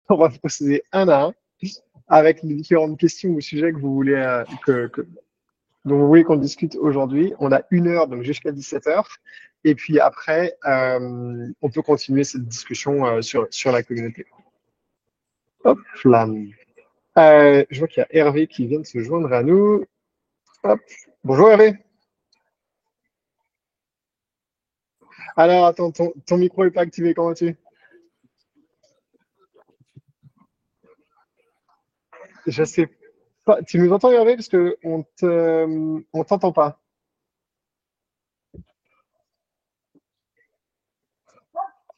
On va procéder un à un avec les différentes questions ou sujets que vous voulez, dont vous voulez qu'on discute aujourd'hui. On a 1 heure, donc jusqu'à 17 heures. Et puis après, on peut continuer cette discussion sur la communauté. Hop là. Je vois qu'il y a Hervé qui vient de se joindre à nous. Hop. Bonjour Hervé. Alors, attends, ton micro est pas activé, comment vas-tu? Je sais pas. Tu nous entends Hervé? Parce que on t'entend pas.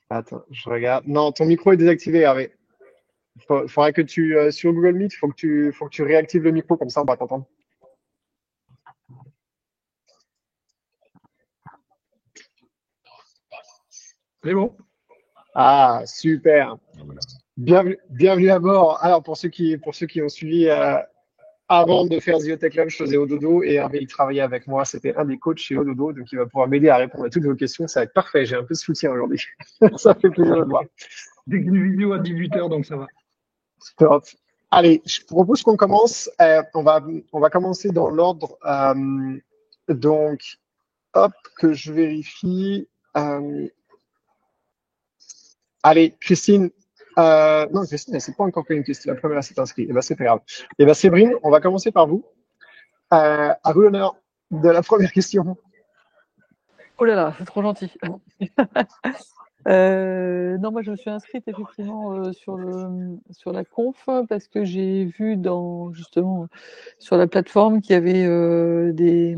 Attends, je regarde. Non, ton micro est désactivé, Hervé. Faudrait que sur Google Meet, faut que tu réactives le micro, comme ça on va t'entendre. C'est bon. Ah, super. Bienvenue à bord. Alors, pour ceux qui ont suivi, avant de faire The Tech Club, je faisais Ododo et Hervé, il travaillait avec moi. C'était un des coachs chez Ododo, donc il va pouvoir m'aider à répondre à toutes vos questions. Ça va être parfait. J'ai un peu de soutien aujourd'hui. Ça fait plaisir de le voir. J'ai une vidéo à 18 h, donc ça va. Top. Allez, je propose qu'on commence. On va commencer dans l'ordre. Donc, hop, que je vérifie. Euh, Allez, Christine. Non, Christine, elle s'est pas encore fait une question. La première s'est inscrite. Eh ben, c'est pas grave. Eh ben, Séverine, on va commencer par vous. À vous l'honneur de la première question. Oh là là, c'est trop gentil. Non, moi je me suis inscrite effectivement sur la conf parce que j'ai vu justement sur la plateforme qu'il y avait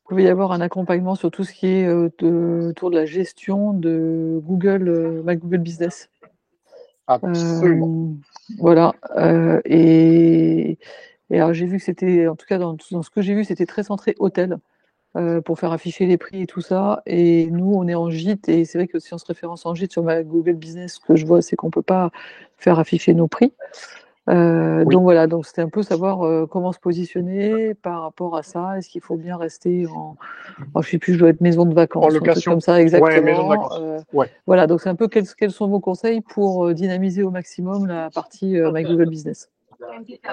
pouvait y avoir un accompagnement sur tout ce qui est autour de la gestion de Google, My Google Business. Absolument. Voilà. Et alors j'ai vu que c'était, en tout cas dans ce que j'ai vu, c'était très centré hôtel. Pour faire afficher les prix et tout ça. Et nous, on est en gîte, et c'est vrai que si on se référence en gîte sur ma Google Business, ce que je vois, c'est qu'on peut pas faire afficher nos prix. Oui. Donc voilà, donc c'était un peu savoir comment se positionner par rapport à ça. Est-ce qu'il faut bien rester je sais plus, je dois être maison de En vacances ou un truc location. comme ça Ouais, maison de exactement. vacances. Ouais. Voilà, donc c'est un peu quels sont vos conseils pour dynamiser au maximum la partie My Google Business.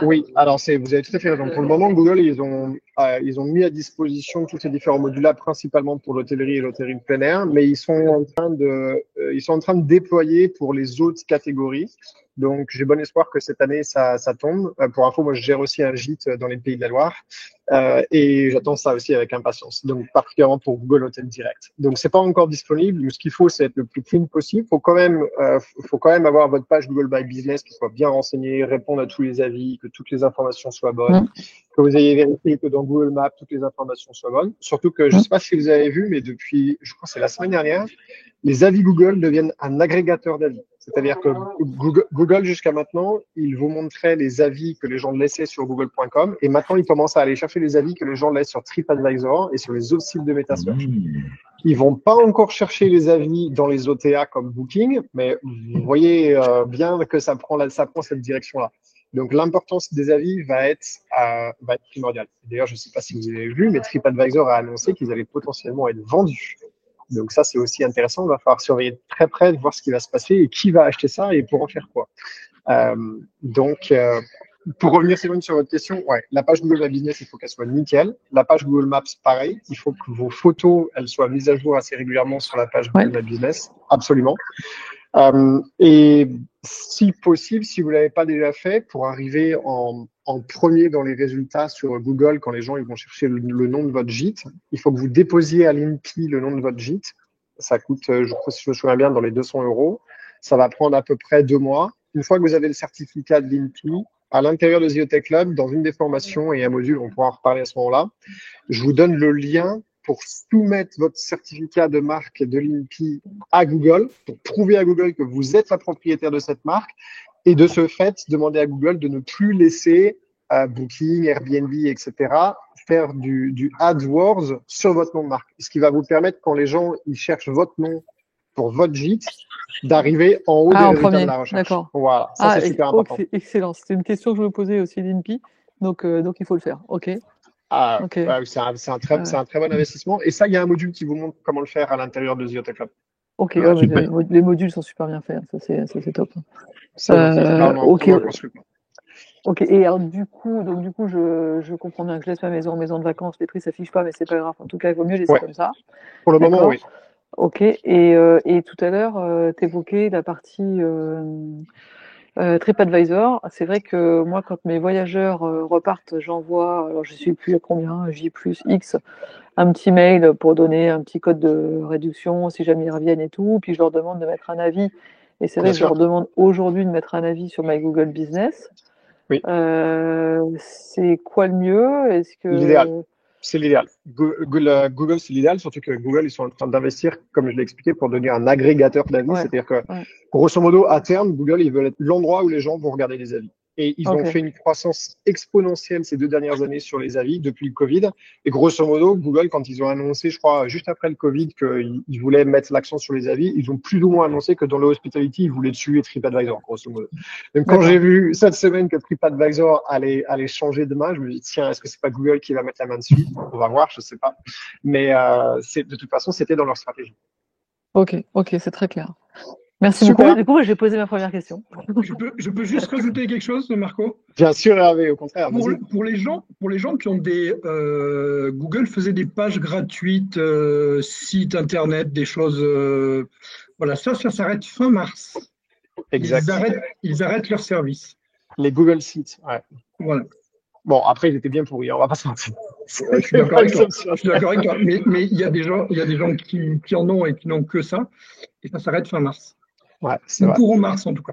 Oui, alors vous avez tout à fait raison. Pour le moment, Google, ils ont mis à disposition tous ces différents modules-là, principalement pour l'hôtellerie et l'hôtellerie de plein air, mais ils sont en train de déployer pour les autres catégories. Donc, j'ai bon espoir que cette année, ça tombe. Pour info, moi, je gère aussi un gîte dans les Pays de la Loire. Et j'attends ça aussi avec impatience. Donc, particulièrement pour Google Hotel Direct. Donc, c'est pas encore disponible. Mais ce qu'il faut, c'est être le plus clean possible. Faut quand même avoir votre page Google My Business qui soit bien renseignée, répondre à tous les avis, que toutes les informations soient bonnes, que vous ayez vérifié que dans Google Maps, toutes les informations soient bonnes. Surtout que, je sais pas si vous avez vu, mais depuis, je crois que c'est la semaine dernière, les avis Google deviennent un agrégateur d'avis. C'est-à-dire que Google, jusqu'à maintenant, il vous montrait les avis que les gens laissaient sur google.com et maintenant, il commence à aller chercher les avis que les gens laissent sur TripAdvisor et sur les autres sites de métasearch. Ils vont pas encore chercher les avis dans les OTA comme Booking, mais vous voyez bien que ça prend cette direction-là. Donc, l'importance des avis va être primordiale. D'ailleurs, je ne sais pas si vous avez vu, mais TripAdvisor a annoncé qu'ils allaient potentiellement être vendus. Donc ça, c'est aussi intéressant. Il va falloir surveiller de très près, de voir ce qui va se passer et qui va acheter ça et pour en faire quoi. Donc, pour revenir Céline, sur votre question, ouais, la page Google My Business, il faut qu'elle soit nickel. La page Google Maps, pareil. Il faut que vos photos, elles soient mises à jour assez régulièrement sur la page Google My Business. Absolument. Et si possible, si vous ne l'avez pas déjà fait, pour arriver en premier dans les résultats sur Google, quand les gens ils vont chercher le nom de votre gîte, il faut que vous déposiez à l'INPI le nom de votre gîte. Ça coûte, je crois, si je me souviens bien, dans les 200 €. Ça va prendre à peu près 2 mois. Une fois que vous avez le certificat de l'INPI, à l'intérieur de The Tech Club, dans une des formations et un module, on pourra en reparler à ce moment-là, je vous donne le lien pour soumettre votre certificat de marque de l'INPI à Google, pour prouver à Google que vous êtes la propriétaire de cette marque, et de ce fait, demander à Google de ne plus laisser Booking, Airbnb, etc., faire du AdWords sur votre nom de marque. Ce qui va vous permettre, quand les gens ils cherchent votre nom pour votre gîte, d'arriver en haut des En résultats de premier, la recherche. d'accord. Voilà, ça c'est super important. Excellent. C'était une question que je me posais aussi l'INPI, donc il faut le faire. Ok. Ok. Ouais, c'est un très bon investissement. Et ça, il y a un module qui vous montre comment le faire à l'intérieur de The Hotel Club. Ok, Ah, ouais, super. les modules sont super bien faits, ça c'est top. C'est vraiment Ok, construit, quoi. ok. Et alors du coup, je comprends bien que je laisse ma maison en maison de vacances, les prix s'affichent pas, mais c'est pas grave. En tout cas, il vaut mieux laisser Ouais, comme ça. pour le moment, D'accord. oui. Ok. Et tout à l'heure, tu évoquais la partie TripAdvisor. C'est vrai que moi, quand mes voyageurs repartent, j'envoie, alors je suis plus à combien, J plus X, un petit mail pour donner un petit code de réduction si jamais ils reviennent et tout. Puis je leur demande de mettre un avis. Et c'est vrai Bien que je leur sûr. demande aujourd'hui de mettre un avis sur My Google Business. Oui. C'est quoi le mieux? Est-ce L'idéal. que C'est l'idéal. Google, c'est l'idéal, surtout que Google, ils sont en train d'investir, comme je l'ai expliqué, pour devenir un agrégateur d'avis. ouais, C'est-à-dire que, ouais, grosso modo, à terme, Google, ils veulent être l'endroit où les gens vont regarder les avis. Et ils ont ok, fait une croissance exponentielle ces 2 dernières années sur les avis depuis le Covid. Et grosso modo, Google, quand ils ont annoncé, je crois, juste après le Covid, qu'ils voulaient mettre l'accent sur les avis, ils ont plus ou moins annoncé que dans le hospitality, ils voulaient tuer TripAdvisor, grosso modo. Donc, quand d'accord. j'ai vu cette semaine que TripAdvisor allait changer de main, je me dis, tiens, est-ce que c'est pas Google qui va mettre la main dessus? On va voir, je sais pas. Mais de toute façon, c'était dans leur stratégie. Ok, c'est très clair. Merci beaucoup. Super. Du coup, j'ai posé ma première question. Je peux juste rajouter quelque chose, Marco? Bien sûr, Hervé, au contraire, Pour, vas-y. pour les gens qui ont des Google faisait des pages gratuites, sites internet, des choses. Voilà, ça s'arrête fin mars. Exact. Ils arrêtent leur service. Les Google Sheets, ouais. Voilà. Bon, après, il était bien pourri, on va pas se mentir. Je suis d'accord avec toi. Exceptionnel. Je suis d'accord avec toi. Mais il y a des gens qui en ont et qui n'ont que ça. Et ça s'arrête fin mars. Ouais, c'est Ou vrai. courant mars, en tout cas.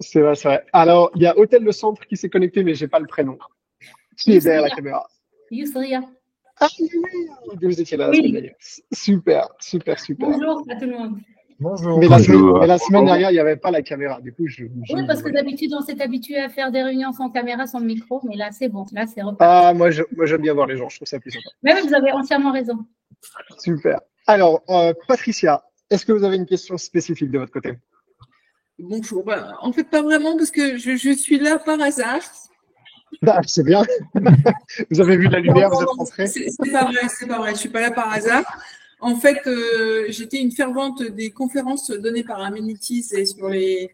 C'est vrai, c'est vrai. Alors, il y a Hôtel Le Centre qui s'est connecté, mais j'ai pas le prénom. Qui est derrière la caméra? Yousria. Ah oui, vous étiez là la semaine dernière. Super. Bonjour à tout le monde. Bonjour. Mais Bonjour. la semaine dernière, il n'y avait pas la caméra. Du coup, Oui, parce que d'habitude, on s'est habitué à faire des réunions sans caméra, sans micro, mais là, c'est bon. Là, c'est reparti. Ah, moi, j'aime bien voir les gens. Je trouve ça plus sympa. Mais oui, vous avez entièrement raison. Super. Alors, Patricia, est-ce que vous avez une question spécifique de votre côté? Bonjour. Bah, en fait, pas vraiment, parce que je suis là par hasard. Ah, c'est bien. Vous avez vu la lumière, vous êtes rentré. C'est pas vrai, c'est pas vrai. Je suis pas là par hasard. En fait, j'étais une fervente des conférences données par Amenities et sur les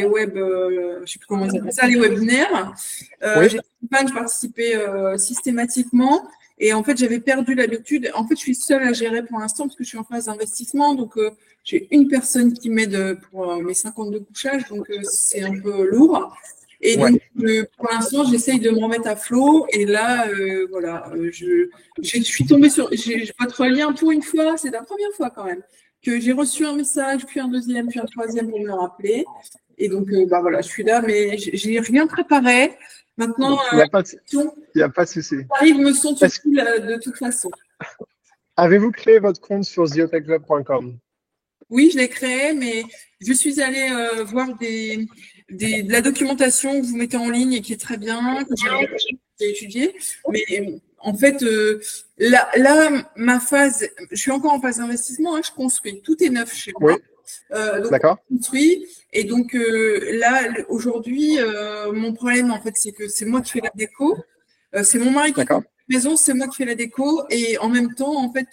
web, je sais plus comment ils appellent ça, les webinaires. Oui. J'étais une fan, je participais systématiquement. Et en fait, j'avais perdu l'habitude. En fait, je suis seule à gérer pour l'instant parce que je suis en phase d'investissement. Donc, j'ai une personne qui m'aide pour mes 52 couchages. Donc, c'est un peu lourd. Et donc, pour l'instant, j'essaye de me remettre à flot. Et là, voilà, je suis tombée sur votre lien pour une fois. C'est la première fois quand même que j'ai reçu un message, puis un deuxième, puis un troisième pour me le rappeler. Et donc, bah voilà, je suis là, mais j'ai rien préparé. Maintenant, Il n'y a pas de souci. Arrive me sont utiles de toute façon. Avez-vous créé votre compte sur thehotelclub.com? Oui, je l'ai créé, mais je suis allée voir de la documentation que vous mettez en ligne et qui est très bien, que j'ai étudié. Mais en fait, là, ma phase, je suis encore en phase d'investissement, hein, je construis. Tout est neuf chez moi. Oui. Donc, D'accord. je construis. Et donc, là, aujourd'hui, mon problème, en fait, c'est que c'est moi qui fais la déco. C'est mon mari qui fait la maison, c'est moi qui fais la déco. Et en même temps, en fait,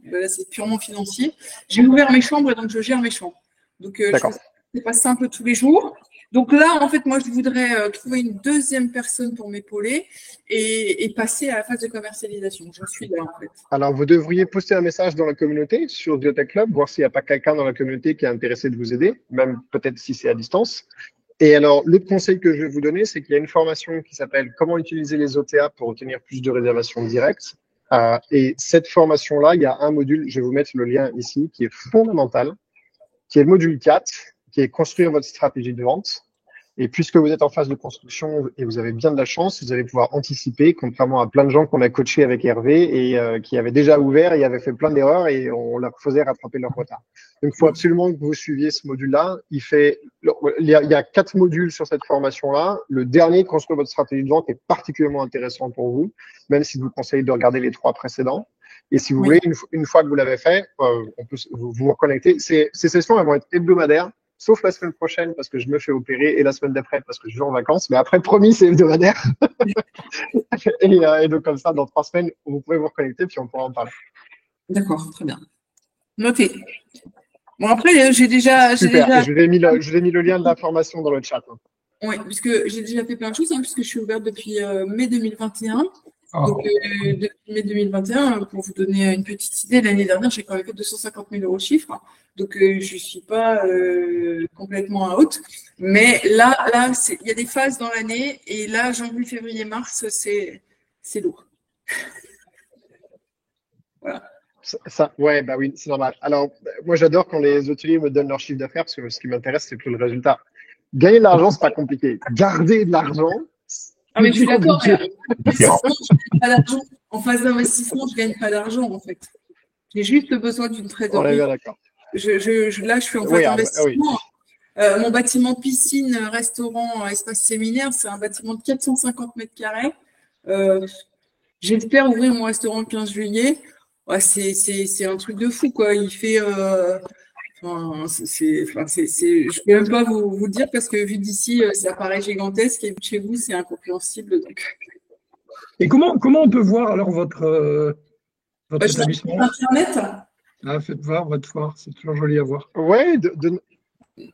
là, c'est purement financier. J'ai ouvert mes chambres et donc je gère mes chambres. Donc, je passe ça un peu tous les jours. Donc là, en fait, moi, je voudrais trouver une deuxième personne pour m'épauler et passer à la phase de commercialisation. J'en suis là, en fait. Alors, vous devriez poster un message dans la communauté sur The Hotel Club, voir s'il n'y a pas quelqu'un dans la communauté qui est intéressé de vous aider, même peut-être si c'est à distance. Et alors, l'autre conseil que je vais vous donner, c'est qu'il y a une formation qui s'appelle Comment utiliser les OTA pour obtenir plus de réservations directes. Et cette formation-là, il y a un module, je vais vous mettre le lien ici, qui est fondamental, qui est le module 4, qui est construire votre stratégie de vente. Et puisque vous êtes en phase de construction et vous avez bien de la chance, vous allez pouvoir anticiper, contrairement à plein de gens qu'on a coachés avec Hervé et qui avaient déjà ouvert et avaient fait plein d'erreurs et on leur faisait rattraper leur retard. Donc, il faut absolument que vous suiviez ce module-là. Il y a 4 modules sur cette formation-là. Le dernier, construire votre stratégie de vente, est particulièrement intéressant pour vous, même si je vous conseille de regarder les 3 précédents. Et si vous voulez, une fois que vous l'avez fait, on peut vous reconnecter. Ces sessions, elles vont être hebdomadaires. Sauf la semaine prochaine parce que je me fais opérer et la semaine d'après parce que je vais en vacances. Mais après, promis, c'est hebdomadaire. et donc, comme ça, dans 3 semaines, vous pourrez vous reconnecter puis on pourra en parler. D'accord, très bien. Noté. Bon, après, Super. Et je vous ai mis le lien de l'information dans le chat. Oui, puisque j'ai déjà fait plein de choses, puisque je suis ouverte depuis mai 2021. Donc, depuis mai 2021, pour vous donner une petite idée, l'année dernière, j'ai quand même fait 250 000 € chiffre. Donc, je ne suis pas complètement à haute. Mais là, il y a des phases dans l'année. Et là, janvier, février, mars, c'est lourd. Voilà. Ouais, bah oui, c'est normal. Alors, moi, j'adore quand les hôteliers me donnent leur chiffre d'affaires, parce que ce qui m'intéresse, c'est que le résultat. Gagner de l'argent, c'est pas compliqué. Garder de l'argent, ah, mais je suis d'accord. Différent. En phase d'investissement, je gagne pas d'argent, en fait. J'ai juste besoin d'une On est trésorerie. bien d'accord. Là, je suis en phase d'investissement. Mon bâtiment piscine, restaurant, espace séminaire, c'est un bâtiment de 450 mètres carrés. J'espère ouvrir mon restaurant le 15 juillet. Ouais, c'est un truc de fou, quoi. Il fait, je peux même pas vous le dire parce que vu d'ici, ça paraît gigantesque et vu de chez vous, c'est incompréhensible. Donc. Et comment on peut voir alors votre établissement? Internet. Ah, faites voir votre foire, c'est toujours joli à voir. Ouais,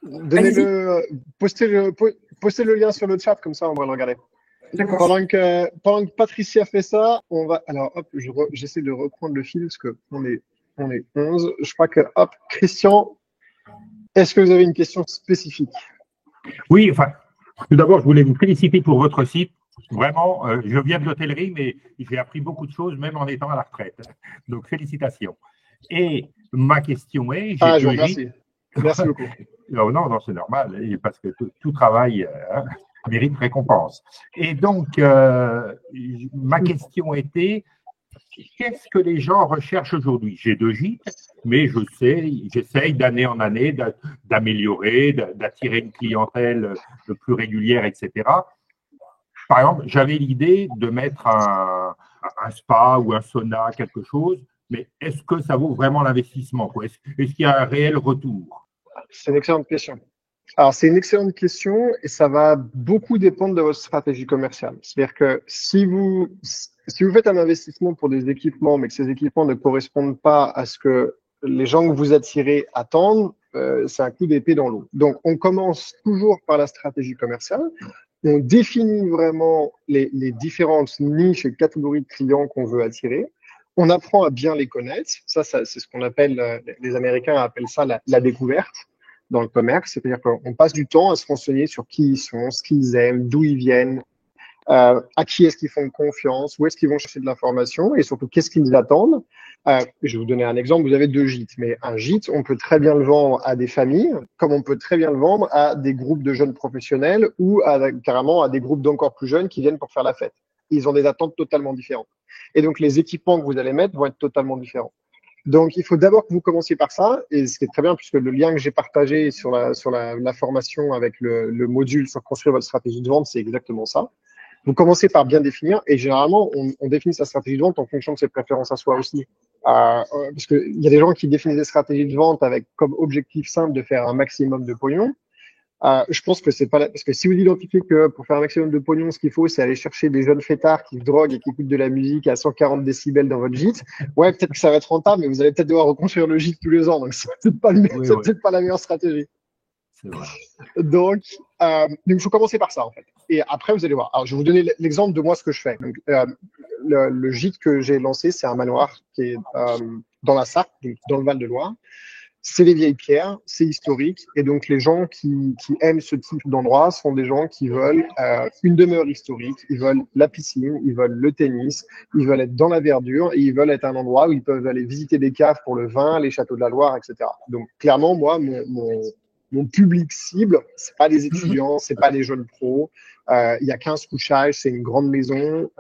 donnez-le, postez le lien sur le chat, comme ça on va le regarder. D'accord. Pendant que Patricia fait ça, on va. Alors hop, j'essaie de reprendre le fil parce que on est 11. Je crois que hop, Christian, est-ce que vous avez une question spécifique? Oui, enfin, tout d'abord, je voulais vous féliciter pour votre site. Vraiment, je viens de l'hôtellerie, mais j'ai appris beaucoup de choses, même en étant à la retraite. Donc, félicitations. Et ma question est… je vous remercie. Merci beaucoup. Non, c'est normal, parce que tout travail mérite récompense. Et donc, ma question était… Qu'est-ce que les gens recherchent aujourd'hui? J'ai 2 gîtes, mais j'essaye d'année en année d'améliorer, d'attirer une clientèle plus régulière, etc. Par exemple, j'avais l'idée de mettre un spa ou un sauna, quelque chose, mais est-ce que ça vaut vraiment l'investissement? Est-ce qu'il y a un réel retour? C'est une excellente question. Alors, c'est une excellente question et ça va beaucoup dépendre de votre stratégie commerciale. C'est-à-dire que si vous faites un investissement pour des équipements, mais que ces équipements ne correspondent pas à ce que les gens que vous attirez attendent, c'est un coup d'épée dans l'eau. Donc, on commence toujours par la stratégie commerciale. On définit vraiment les différentes niches et catégories de clients qu'on veut attirer. On apprend à bien les connaître. Ça c'est ce qu'on appelle, les Américains appellent ça la découverte dans le commerce. C'est-à-dire qu'on passe du temps à se renseigner sur qui ils sont, ce qu'ils aiment, d'où ils viennent, à qui est-ce qu'ils font confiance, où est-ce qu'ils vont chercher de l'information et surtout qu'est-ce qu'ils attendent. Je vais vous donner un exemple. Vous avez 2 gîtes, mais un gîte, on peut très bien le vendre à des familles, comme on peut très bien le vendre à des groupes de jeunes professionnels ou carrément à des groupes d'encore plus jeunes qui viennent pour faire la fête. Ils ont des attentes totalement différentes. Et donc, les équipements que vous allez mettre vont être totalement différents. Donc, il faut d'abord que vous commenciez par ça, et ce qui est très bien, puisque le lien que j'ai partagé sur la formation avec le module sur construire votre stratégie de vente, c'est exactement ça. Vous commencez par bien définir, et généralement, on définit sa stratégie de vente en fonction de ses préférences à soi aussi. Parce qu'il y a des gens qui définissent des stratégies de vente avec comme objectif simple de faire un maximum de pognon. Je pense que c'est pas parce que si vous identifiez que pour faire un maximum de pognon, ce qu'il faut, c'est aller chercher des jeunes fêtards qui se droguent et qui écoutent de la musique à 140 décibels dans votre gîte, ouais, peut-être que ça va être rentable, mais vous allez peut-être devoir reconstruire le gîte tous les ans, donc c'est peut-être pas, peut-être pas la meilleure stratégie. C'est vrai. Donc, il faut commencer par ça, en fait. Et après, vous allez voir. Alors, je vais vous donner l'exemple de moi, ce que je fais. Donc, le gîte que j'ai lancé, c'est un manoir qui est dans la Sarthe, dans le Val-de-Loire. C'est les vieilles pierres, c'est historique. Et donc, les gens qui aiment ce type d'endroit sont des gens qui veulent une demeure historique, ils veulent la piscine, ils veulent le tennis, ils veulent être dans la verdure et ils veulent être un endroit où ils peuvent aller visiter des caves pour le vin, les châteaux de la Loire, etc. Donc, clairement, moi, mon public cible, c'est pas les étudiants, c'est pas les jeunes pros. Il y a 15 couchages, c'est une grande maison.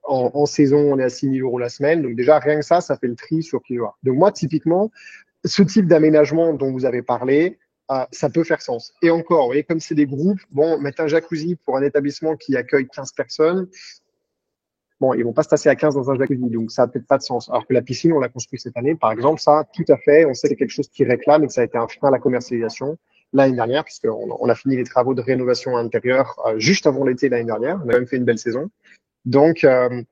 En saison, on est à 6 000 € la semaine. Donc déjà, rien que ça fait le tri sur qui va. Donc moi, typiquement, ce type d'aménagement dont vous avez parlé, ça peut faire sens. Et encore, vous voyez, comme c'est des groupes, bon, mettre un jacuzzi pour un établissement qui accueille 15 personnes, bon, ils vont pas se tasser à 15 dans un jacuzzi, donc ça a peut-être pas de sens. Alors que la piscine, on l'a construite cette année, par exemple, ça, tout à fait, on sait que c'est quelque chose qui réclame et que ça a été un frein à la commercialisation l'année dernière, puisqu'on a fini les travaux de rénovation intérieure juste avant l'été l'année dernière. On a même fait une belle saison. Donc,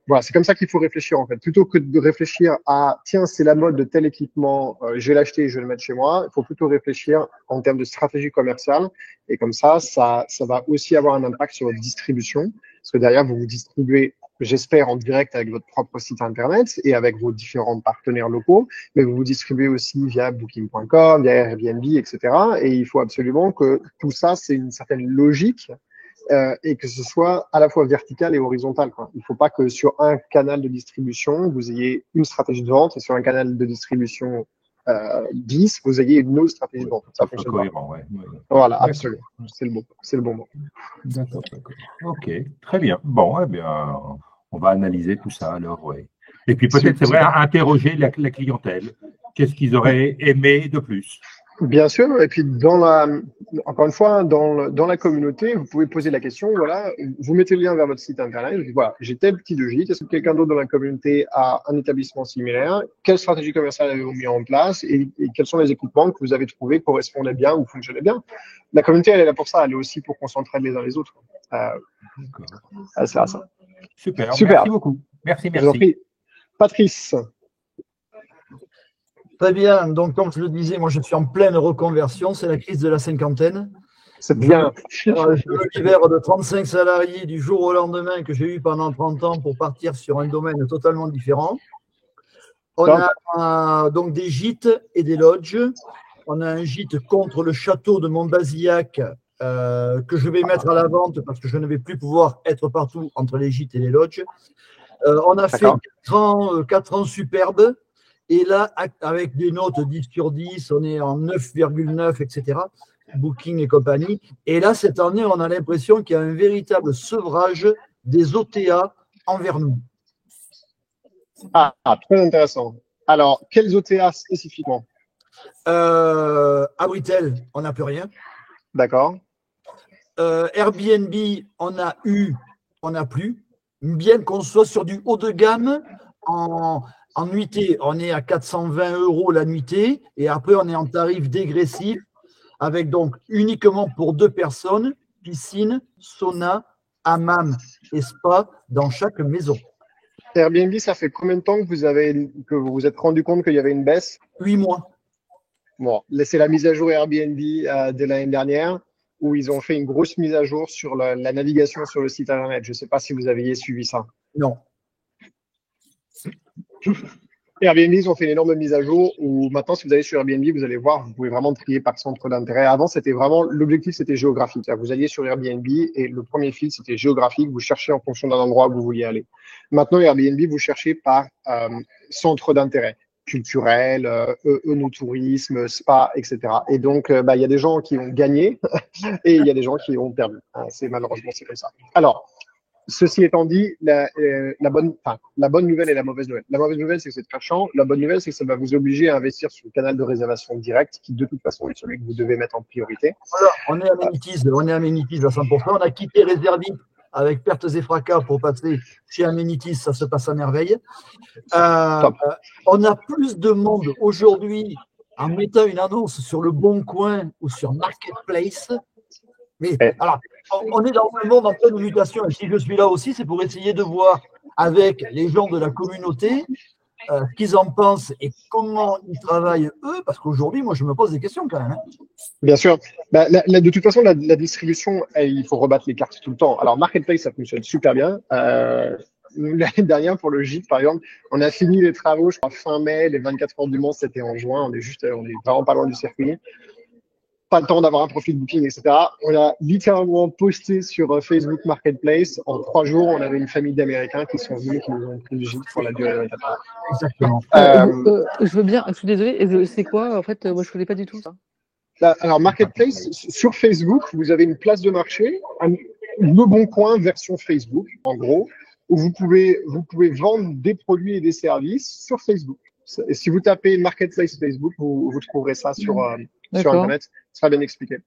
voilà, c'est comme ça qu'il faut réfléchir, en fait. Plutôt que de réfléchir à, tiens, c'est la mode de tel équipement, je vais l'acheter et je vais le mettre chez moi, il faut plutôt réfléchir en termes de stratégie commerciale. Et comme ça va aussi avoir un impact sur votre distribution. Parce que derrière, vous vous distribuez, j'espère, en direct avec votre propre site Internet et avec vos différents partenaires locaux, mais vous vous distribuez aussi via Booking.com, via Airbnb, etc. Et il faut absolument que tout ça, c'est une certaine logique et que ce soit à la fois vertical et horizontal, quoi. Il ne faut pas que sur un canal de distribution, vous ayez une stratégie de vente et sur un canal de distribution 10, vous ayez une autre stratégie de vente. Ça fonctionne cohérent, ouais. Voilà, absolument. C'est le bon mot. D'accord. Ok, très bien. Bon, eh bien, on va analyser tout ça alors, ouais. Et puis peut-être, c'est vrai, interroger la clientèle. Qu'est-ce qu'ils auraient aimé de plus? Bien sûr, et puis encore une fois, dans la communauté, vous pouvez poser la question, voilà, vous mettez le lien vers votre site internet, vous dites, voilà, j'ai tel petit de gîte, est-ce que quelqu'un d'autre dans la communauté a un établissement similaire? Quelle stratégie commerciale avez-vous mis en place et quels sont les équipements que vous avez trouvés correspondaient bien ou fonctionnaient bien? La communauté, elle est là pour ça, elle est aussi pour qu'on s'entraide les uns les autres. C'est à ça. Super, merci beaucoup. Merci. Je vous en prie. Patrice. Très bien. Donc, comme je le disais, moi, je suis en pleine reconversion. C'est la crise de la cinquantaine. C'est bien. Je me libère de 35 salariés du jour au lendemain que j'ai eu pendant 30 ans pour partir sur un domaine totalement différent. On a donc des gîtes et des lodges. On a un gîte contre le château de Montbazillac que je vais mettre à la vente parce que je ne vais plus pouvoir être partout entre les gîtes et les lodges. On a fait 4 ans superbes. Et là, avec des notes 10 sur 10, on est en 9,9, etc. Booking et compagnie. Et là, cette année, on a l'impression qu'il y a un véritable sevrage des OTA envers nous. Très intéressant. Alors, quels OTA spécifiquement? Abritel, on n'a plus rien. D'accord. Airbnb, on a eu, on n'a plus. Bien qu'on soit sur du haut de gamme, en nuitée, on est à 420 € la nuitée et après, on est en tarif dégressif avec donc uniquement pour 2 personnes, piscine, sauna, hammam et spa dans chaque maison. Airbnb, ça fait combien de temps que vous vous êtes rendu compte qu'il y avait une baisse? 8 mois. Bon, c'est la mise à jour Airbnb de l'année dernière où ils ont fait une grosse mise à jour sur la navigation sur le site Internet. Je ne sais pas si vous aviez suivi ça. Non. Airbnb, ils ont fait une énorme mise à jour où maintenant, si vous allez sur Airbnb, vous allez voir, vous pouvez vraiment trier par centre d'intérêt. Avant, c'était vraiment, l'objectif, c'était géographique. Vous alliez sur Airbnb et le premier fil, c'était géographique. Vous cherchez en fonction d'un endroit où vous vouliez aller. Maintenant, Airbnb, vous cherchez par centre d'intérêt culturel, œnotourisme, spa, etc. Et donc, il y a des gens qui ont gagné et il y a des gens qui ont perdu. Malheureusement, c'est comme ça. Alors, ceci étant dit, la bonne nouvelle et la mauvaise nouvelle. La mauvaise nouvelle, c'est que c'est très chiant. La bonne nouvelle, c'est que ça va vous obliger à investir sur le canal de réservation direct, qui de toute façon est celui que vous devez mettre en priorité. Alors, on est Amenities à 100%. On a quitté Reservit avec pertes et fracas pour passer chez Amenities. Ça se passe à merveille. On a plus de monde aujourd'hui en mettant une annonce sur le Bon Coin ou sur Marketplace. Mais alors, on est dans un monde en pleine mutation. Et si je suis là aussi, c'est pour essayer de voir avec les gens de la communauté ce qu'ils en pensent et comment ils travaillent eux. Parce qu'aujourd'hui, moi, je me pose des questions quand même. Bien sûr. De toute façon, la distribution, il faut rebattre les cartes tout le temps. Alors, Marketplace, ça fonctionne super bien. L'année dernière, pour le gîte, par exemple, on a fini les travaux, je crois, fin mai. Les 24 heures du Mans, c'était en juin. On est vraiment pas loin du circuit. Pas le temps d'avoir un profil booking, etc. On a littéralement posté sur Facebook Marketplace. En 3 jours, on avait une famille d'Américains qui sont venus, qui nous ont pris le gîte pour la durée de 24 heures. Exactement. Je veux bien, je suis désolée. C'est quoi, en fait, moi, je ne connais pas du tout ça. Alors, Marketplace, sur Facebook, vous avez une place de marché, Le Bon Coin version Facebook, en gros, où vous pouvez vendre des produits et des services sur Facebook. Et si vous tapez Marketplace Facebook, vous trouverez ça sur Internet. Ça sera bien expliqué.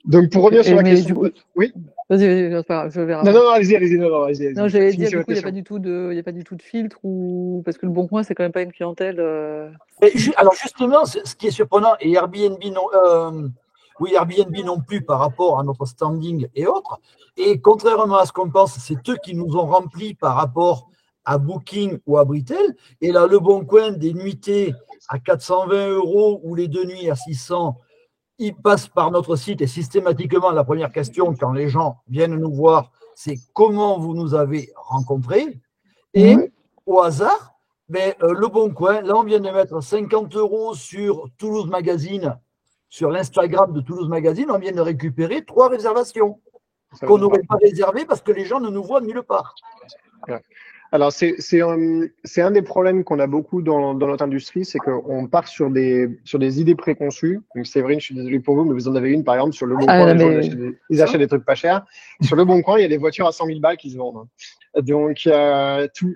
Donc, pour revenir sur la question. Oui. Vas-y, je vais Non, allez-y. Non, j'allais dire, du coup, il n'y a pas du tout de filtre parce que le Bon Coin, c'est quand même pas une clientèle. Alors, justement, ce qui est surprenant, et Airbnb, ou Airbnb non plus par rapport à notre standing et autres. Et contrairement à ce qu'on pense, c'est eux qui nous ont remplis par rapport à Booking ou à Britel. Et là, Le Bon Coin, des nuitées à 420 € ou les 2 nuits à 600, ils passent par notre site et systématiquement, la première question quand les gens viennent nous voir, c'est comment vous nous avez rencontrés. Et au hasard, Le Bon Coin, là, on vient de mettre 50 € sur Toulouse Magazine, sur l'Instagram de Toulouse Magazine, on vient de récupérer 3 réservations qu'on n'aurait pas réservées parce que les gens ne nous voient nulle part. Ouais. Alors, c'est un des problèmes qu'on a beaucoup dans notre industrie, c'est qu'on part sur des idées préconçues. Donc, Séverine, je suis désolé pour vous, mais vous en avez une, par exemple, sur Le Bon Coin, les gens, ils achètent des trucs pas chers. Sur Le Bon Coin, il y a des voitures à 100 000 balles qui se vendent. Donc,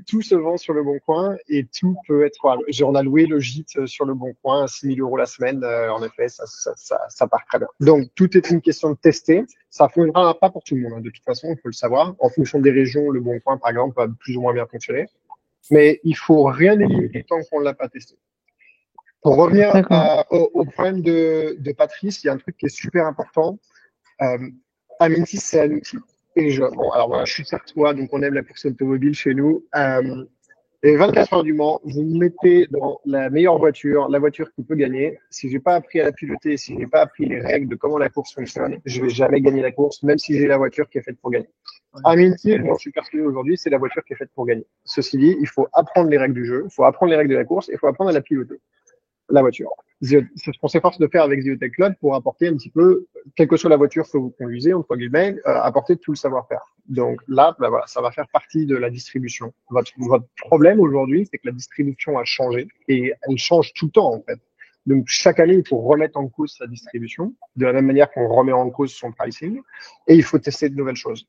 tout se vend sur Le Bon Coin et tout peut être. On a loué le gîte sur Le Bon Coin à 6 000 € la semaine. En effet, ça part très bien. Donc, tout est une question de tester. Ça ne fonctionnera pas pour tout le monde. Hein. De toute façon, il faut le savoir. En fonction des régions, Le Bon Coin, par exemple, va plus ou moins bien fonctionner. Mais il faut rien éliminer tant qu'on ne l'a pas testé. Pour revenir au problème de Patrice, il y a un truc qui est super important. Amenity, c'est un outil. Et alors voilà, je suis Sartois, donc on aime la course automobile chez nous. Les 24 heures du Mans, vous me mettez dans la meilleure voiture, la voiture qui peut gagner. Si j'ai pas appris à la piloter, si j'ai pas appris les règles de comment la course fonctionne, je vais jamais gagner la course, même si j'ai la voiture qui est faite pour gagner. Amenity, j'en suis persuadé aujourd'hui, c'est la voiture qui est faite pour gagner. Ceci dit, il faut apprendre les règles du jeu, il faut apprendre les règles de la course et il faut apprendre à la piloter, la voiture. C'est ce qu'on s'efforce de faire avec Ziotech Club pour apporter un petit peu, quelle que soit la voiture que vous conduisez, entre guillemets, apporter tout le savoir-faire. Donc là, voilà, ça va faire partie de la distribution. Votre problème aujourd'hui, c'est que la distribution a changé et elle change tout le temps, en fait. Donc chaque année, il faut remettre en cause sa distribution, de la même manière qu'on remet en cause son pricing, et il faut tester de nouvelles choses.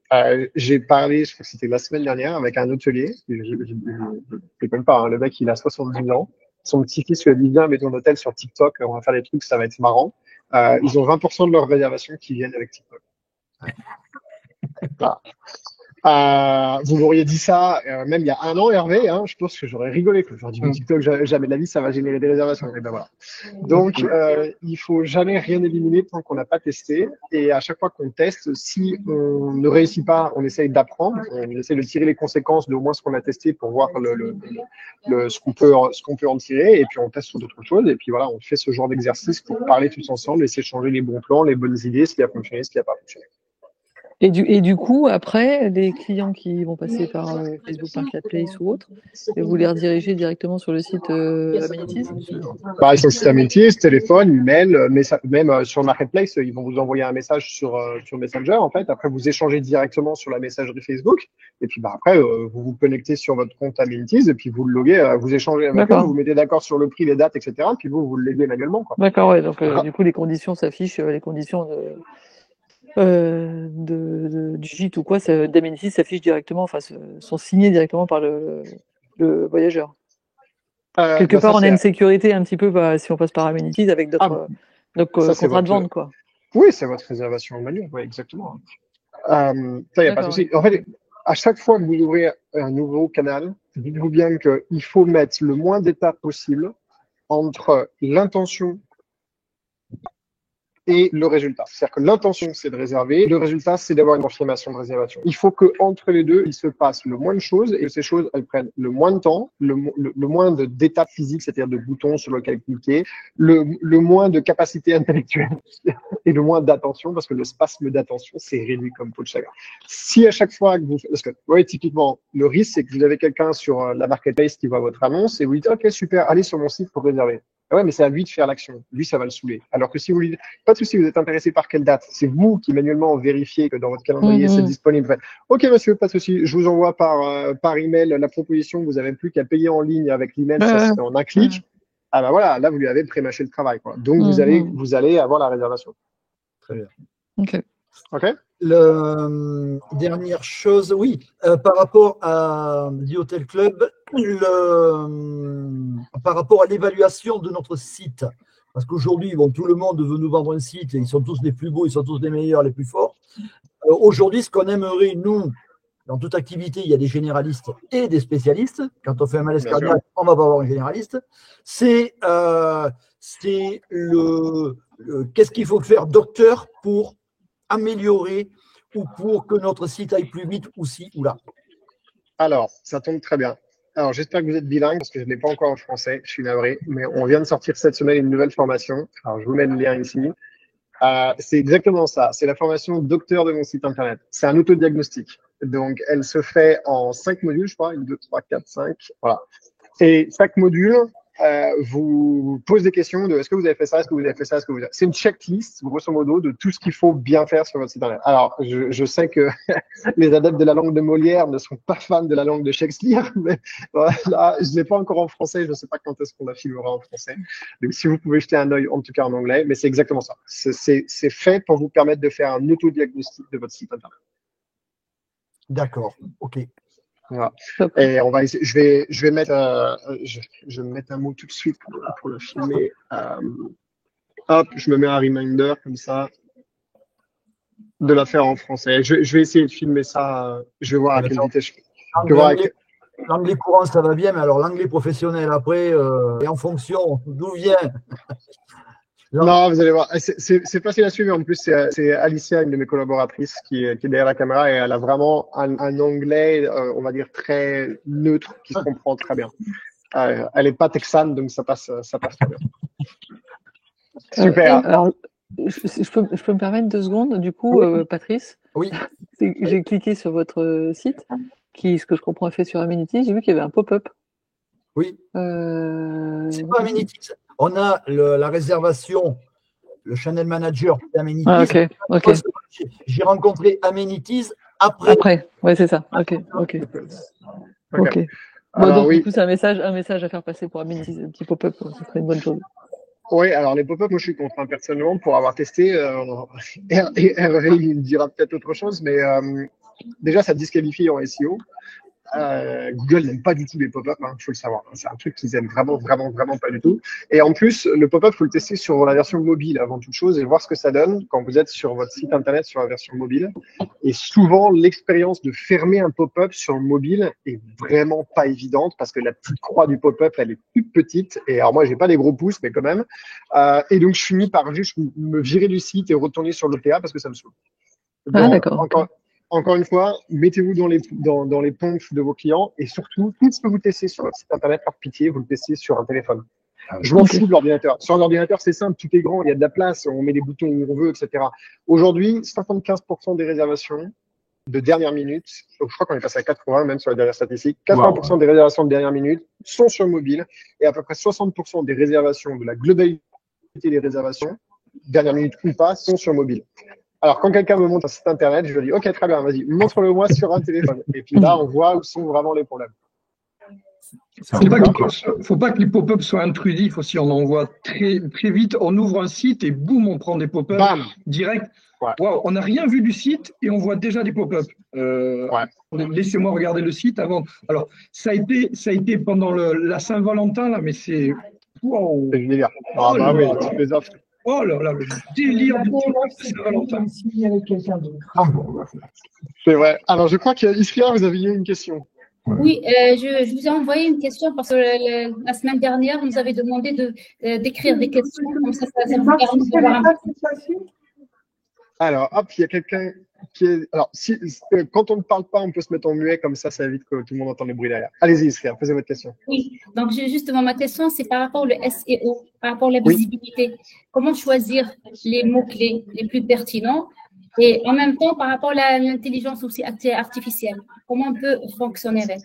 J'ai parlé, je crois que c'était la semaine dernière, avec un hôtelier, je déconne pas, hein, le mec, il a 70 ans. Son petit-fils lui a dit, viens, mets ton hôtel sur TikTok, on va faire des trucs, ça va être marrant. Ils ont 20% de leurs réservations qui viennent avec TikTok. Voilà. Vous m'auriez dit ça, même il y a un an, Hervé, hein, je pense que j'aurais rigolé. J'aurais dit, mais TikTok, jamais de la vie, ça va générer des réservations. Et ben voilà. Donc, il faut jamais rien éliminer tant qu'on n'a pas testé. Et à chaque fois qu'on teste, si on ne réussit pas, on essaye d'apprendre, on essaye de tirer les conséquences de au moins ce qu'on a testé pour voir ce qu'on peut en tirer. Et puis, on teste sur d'autres choses. Et puis voilà, on fait ce genre d'exercice pour parler tous ensemble et s'échanger les bons plans, les bonnes idées, ce qui a fonctionné, ce qui n'a pas fonctionné. Et du coup, après, les clients qui vont passer par Facebook Marketplace ou autre, vous les redirigez directement sur le site Amenities ? Bah, sur le site Amenities, téléphone, email, même sur Marketplace, ils vont vous envoyer un message sur Messenger, en fait. Après, vous échangez directement sur la messagerie Facebook. Et puis, après, vous vous connectez sur votre compte Amenities et puis vous le loguez, vous échangez avec eux, vous mettez d'accord sur le prix, les dates, etc. Puis vous le loguez manuellement, quoi. D'accord, ouais. Donc, du coup, les conditions s'affichent, les conditions du gîte ou quoi, d'Amenities s'affiche directement, enfin, sont signés directement par le voyageur. Quelque part, on a une sécurité un petit peu si on passe par Amenities avec notre contrat de vente, quoi. Oui, c'est votre réservation manuelle, oui, exactement. Ça, il n'y a pas de souci. En fait, à chaque fois que vous ouvrez un nouveau canal, dites-vous bien qu'il faut mettre le moins d'étapes possible entre l'intention et le résultat. C'est-à-dire que l'intention, c'est de réserver, le résultat, c'est d'avoir une confirmation de réservation. Il faut que entre les deux, il se passe le moins de choses et que ces choses, elles prennent le moins de temps, le moins d'étapes physiques, c'est-à-dire de boutons sur lesquels cliquer, le moins de capacité intellectuelle et le moins d'attention, parce que le spasme d'attention, c'est réduit comme peau de chagrin. Si à chaque fois que parce que, ouais, typiquement, le risque, c'est que vous avez quelqu'un sur la marketplace qui voit votre annonce et vous dites, OK, super, allez sur mon site pour réserver. Ouais, mais c'est à lui de faire l'action. Lui, ça va le saouler. Alors que si vous lui dites, pas de souci, vous êtes intéressé par quelle date? C'est vous qui manuellement vérifiez que dans votre calendrier, c'est disponible. OK, monsieur, pas de souci. Je vous envoie par email la proposition. Vous n'avez plus qu'à payer en ligne avec l'email. Ça se fait en un clic. Ah ben voilà, là, vous lui avez prémâché le travail, quoi. Donc, vous allez avoir la réservation. Très bien. OK. Dernière chose, oui, par rapport à Ziotech Club, par rapport à l'évaluation de notre site, parce qu'aujourd'hui, tout le monde veut nous vendre un site et ils sont tous les plus beaux, ils sont tous les meilleurs, les plus forts. Aujourd'hui, ce qu'on aimerait, nous, dans toute activité, il y a des généralistes et des spécialistes. Quand on fait un malaise cardiaque, on va pas avoir un généraliste. C'est qu'est-ce qu'il faut faire, docteur, pour améliorer ou pour que notre site aille plus vite ou ci ou là? Alors, ça tombe très bien. Alors, j'espère que vous êtes bilingue parce que je ne l'ai pas encore en français. Je suis navré, mais on vient de sortir cette semaine une nouvelle formation. Alors, je vous mets le lien ici. C'est exactement ça. C'est la formation docteur de mon site internet. C'est un autodiagnostic. Donc, elle se fait en 5 modules, je crois. 1, 2, 3, 4, 5. Voilà. Et chaque module vous pose des questions de est-ce que vous avez fait ça, est-ce que vous avez fait ça, est-ce que vous avez... C'est une checklist, grosso modo, de tout ce qu'il faut bien faire sur votre site internet. Alors, je sais que les adeptes de la langue de Molière ne sont pas fans de la langue de Shakespeare, mais voilà, je ne l'ai pas encore en français, je ne sais pas quand est-ce qu'on la filmera en français. Donc, si vous pouvez jeter un œil, en tout cas en anglais, mais c'est exactement ça. C'est fait pour vous permettre de faire un autodiagnostic de votre site internet. D'accord, ok. Voilà. Et on va essayer, je vais mettre, je vais mettre un mot tout de suite pour le filmer. Hop, je me mets un reminder comme ça de la faire en français. Je vais essayer de filmer ça. Je vais voir à quelle vitesse je vais. L'anglais courant, ça va bien, mais alors l'anglais professionnel après, et en fonction d'où vient. Non, vous allez voir, c'est facile à suivre. En plus, c'est Alicia, une de mes collaboratrices, qui est derrière la caméra et elle a vraiment un anglais, on va dire, très neutre, qui se comprend très bien. Elle n'est pas texane, donc ça passe très bien. Super. Alors, je peux me permettre 2 secondes, du coup, Oui. Patrice? Oui. J'ai cliqué sur votre site, qui, ce que je comprends, est fait sur Amenities. J'ai vu qu'il y avait un pop-up. Oui. C'est pas Amenities. On a la réservation, le channel manager d'Amenities. Ah, ok. J'ai rencontré Amenities après. Après, ouais, c'est ça. Ok. Bon, Alors, donc, oui. du coup, c'est un message à faire passer pour Amenities, un petit pop-up, ce serait une bonne chose. Oui, alors les pop-up, moi je suis contre, personnellement, pour avoir testé. Et Hervé, il me dira peut-être autre chose, mais déjà, ça disqualifie en SEO. Google n'aime pas du tout les pop-up, faut le savoir. C'est un truc qu'ils aiment vraiment pas du tout. Et en plus, le pop-up, faut le tester sur la version mobile avant toute chose et voir ce que ça donne quand vous êtes sur votre site internet sur la version mobile. Et souvent, l'expérience de fermer un pop-up sur le mobile est vraiment pas évidente parce que la petite croix du pop-up, elle est toute petite. Et alors moi, j'ai pas des gros pouces, mais quand même. Et donc, je finis par juste me virer du site et retourner sur l'OTA parce que ça me saoule. Ah, d'accord. Encore une fois, mettez-vous dans les pompes de vos clients et surtout, tout ce que vous testez sur votre site internet, par pitié, vous le testez sur un téléphone. Je m'en fous de l'ordinateur. Sur un ordinateur, c'est simple, tout est grand, il y a de la place, on met les boutons où on veut, etc. Aujourd'hui, 75% des réservations de dernière minute, donc je crois qu'on est passé à 80 même sur les dernières statistiques, 80% des réservations de dernière minute sont sur mobile et à peu près 60% des réservations de la globalité des réservations, dernière minute ou pas, sont sur mobile. Alors, quand quelqu'un me montre un site internet, je lui dis, OK, très bien, vas-y, montre-le-moi sur un téléphone. Et puis là, on voit où sont vraiment les problèmes. Faut pas que les pop-ups soient intrusifs aussi. On envoie très vite, on ouvre un site et boum, on prend des pop-ups direct. Ouais. Wow, on n'a rien vu du site et on voit déjà des pop-ups. Laissez-moi regarder le site avant. Alors, ça a été pendant la Saint-Valentin, là, mais c'est. Wow. C'est le délire. Ah, bah oui, toutes les offres. Oh là là, le délire du Saint-Valentin. C'est vrai. Alors, je crois qu'Isria, vous aviez une question. Oui, je vous ai envoyé une question parce que la semaine dernière, vous nous avez demandé d'écrire des questions. Comme ça vous permet de voir un peu. Alors, hop, il y a quelqu'un qui est. Alors, quand on ne parle pas, on peut se mettre en muet, comme ça évite que tout le monde entende les bruits derrière. Allez-y, Isria, posez votre question. Oui, donc justement, ma question, c'est par rapport au SEO, par rapport à la visibilité. Comment choisir les mots-clés les plus pertinents et en même temps, par rapport à l'intelligence aussi artificielle, comment on peut fonctionner avec?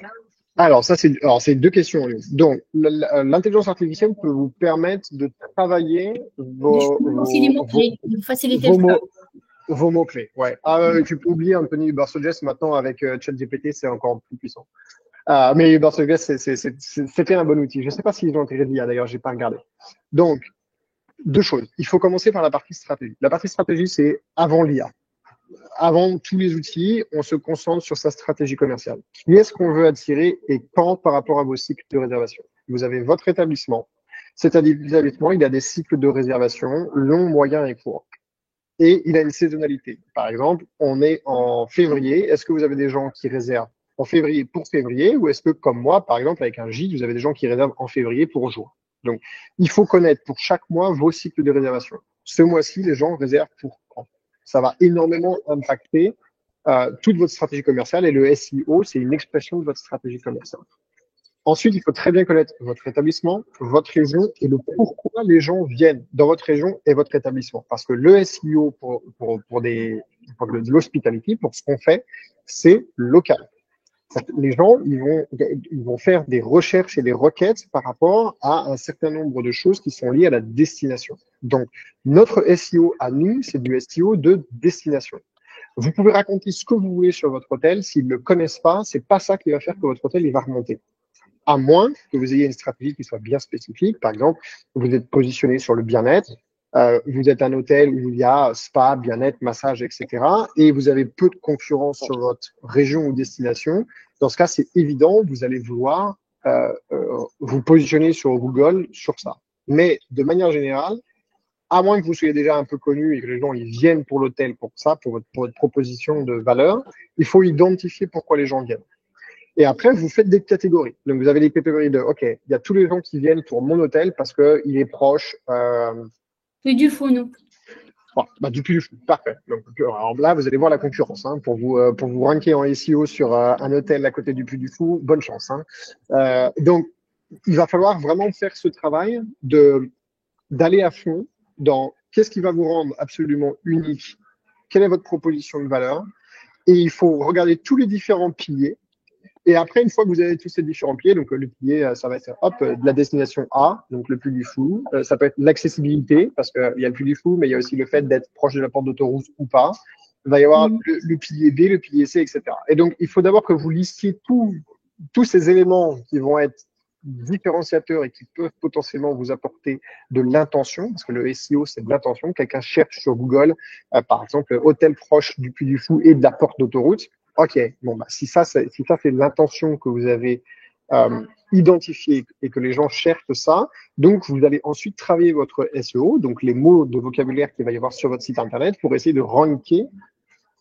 Alors, c'est 2 questions en ligne. Donc, l'intelligence artificielle peut vous permettre de travailler vos mots-clés. Ouais. Tu peux oublier Anthony Ubersuggest maintenant avec ChatGPT, c'est encore plus puissant. Mais Ubersuggest, c'était un bon outil. Je ne sais pas s'ils ont intégré l'IA d'ailleurs, j'ai pas regardé. Donc, 2 choses. Il faut commencer par la partie stratégie. La partie stratégie, c'est avant l'IA. Avant tous les outils, on se concentre sur sa stratégie commerciale. Qui est-ce qu'on veut attirer et quand par rapport à vos cycles de réservation? Vous avez votre établissement. Cet établissement, il a des cycles de réservation long, moyen et court. Et il a une saisonnalité. Par exemple, on est en février. Est-ce que vous avez des gens qui réservent en février pour février ou est-ce que, comme moi, par exemple, avec un gîte, vous avez des gens qui réservent en février pour juin? Donc, il faut connaître pour chaque mois vos cycles de réservation. ce mois-ci, les gens réservent pour quand. Ça va énormément impacter toute votre stratégie commerciale et le SEO, c'est une expression de votre stratégie commerciale. Ensuite, il faut très bien connaître votre établissement, votre région et le pourquoi les gens viennent dans votre région et votre établissement. Parce que le SEO pour de l'hospitality, pour ce qu'on fait, c'est local. Les gens, ils vont faire des recherches et des requêtes par rapport à un certain nombre de choses qui sont liées à la destination. Donc, notre SEO à nous, c'est du SEO de destination. Vous pouvez raconter ce que vous voulez sur votre hôtel. S'ils ne le connaissent pas, c'est pas ça qui va faire que votre hôtel il va remonter. À moins que vous ayez une stratégie qui soit bien spécifique. Par exemple, vous êtes positionné sur le bien-être. Vous êtes un hôtel où il y a spa, bien-être, massage, etc. Et vous avez peu de concurrence sur votre région ou destination. Dans ce cas, c'est évident, vous allez vouloir vous positionner sur Google sur ça. Mais de manière générale, à moins que vous soyez déjà un peu connu et que les gens ils viennent pour l'hôtel pour ça, pour votre proposition de valeur, il faut identifier pourquoi les gens viennent. Et après, vous faites des catégories. Donc, vous avez les catégories de, OK, il y a tous les gens qui viennent pour mon hôtel parce qu'il est proche. Puy du Fou, nous. Du Puy du Fou, parfait. Donc, alors là, vous allez voir la concurrence. Hein, pour vous ranker en SEO sur un hôtel à côté du Puy du Fou, bonne chance. Hein. Donc, il va falloir vraiment faire ce travail d'aller à fond dans qu'est-ce qui va vous rendre absolument unique, quelle est votre proposition de valeur. Et il faut regarder tous les différents piliers. Et après, une fois que vous avez tous ces différents piliers, donc le pilier, ça va être de la destination A, donc le Puy du Fou. Ça peut être l'accessibilité, parce qu'il y a le Puy du Fou, mais il y a aussi le fait d'être proche de la porte d'autoroute ou pas. Il va y avoir le pilier B, le pilier C, etc. Et donc, il faut d'abord que vous listiez tous ces éléments qui vont être différenciateurs et qui peuvent potentiellement vous apporter de l'intention, parce que le SEO, c'est de l'intention. Quelqu'un cherche sur Google, par exemple, hôtel proche du Puy du Fou et de la porte d'autoroute. OK, bon, si ça c'est l'intention que vous avez identifiée et que les gens cherchent ça, donc vous allez ensuite travailler votre SEO, donc les mots de vocabulaire qu'il va y avoir sur votre site internet pour essayer de ranker.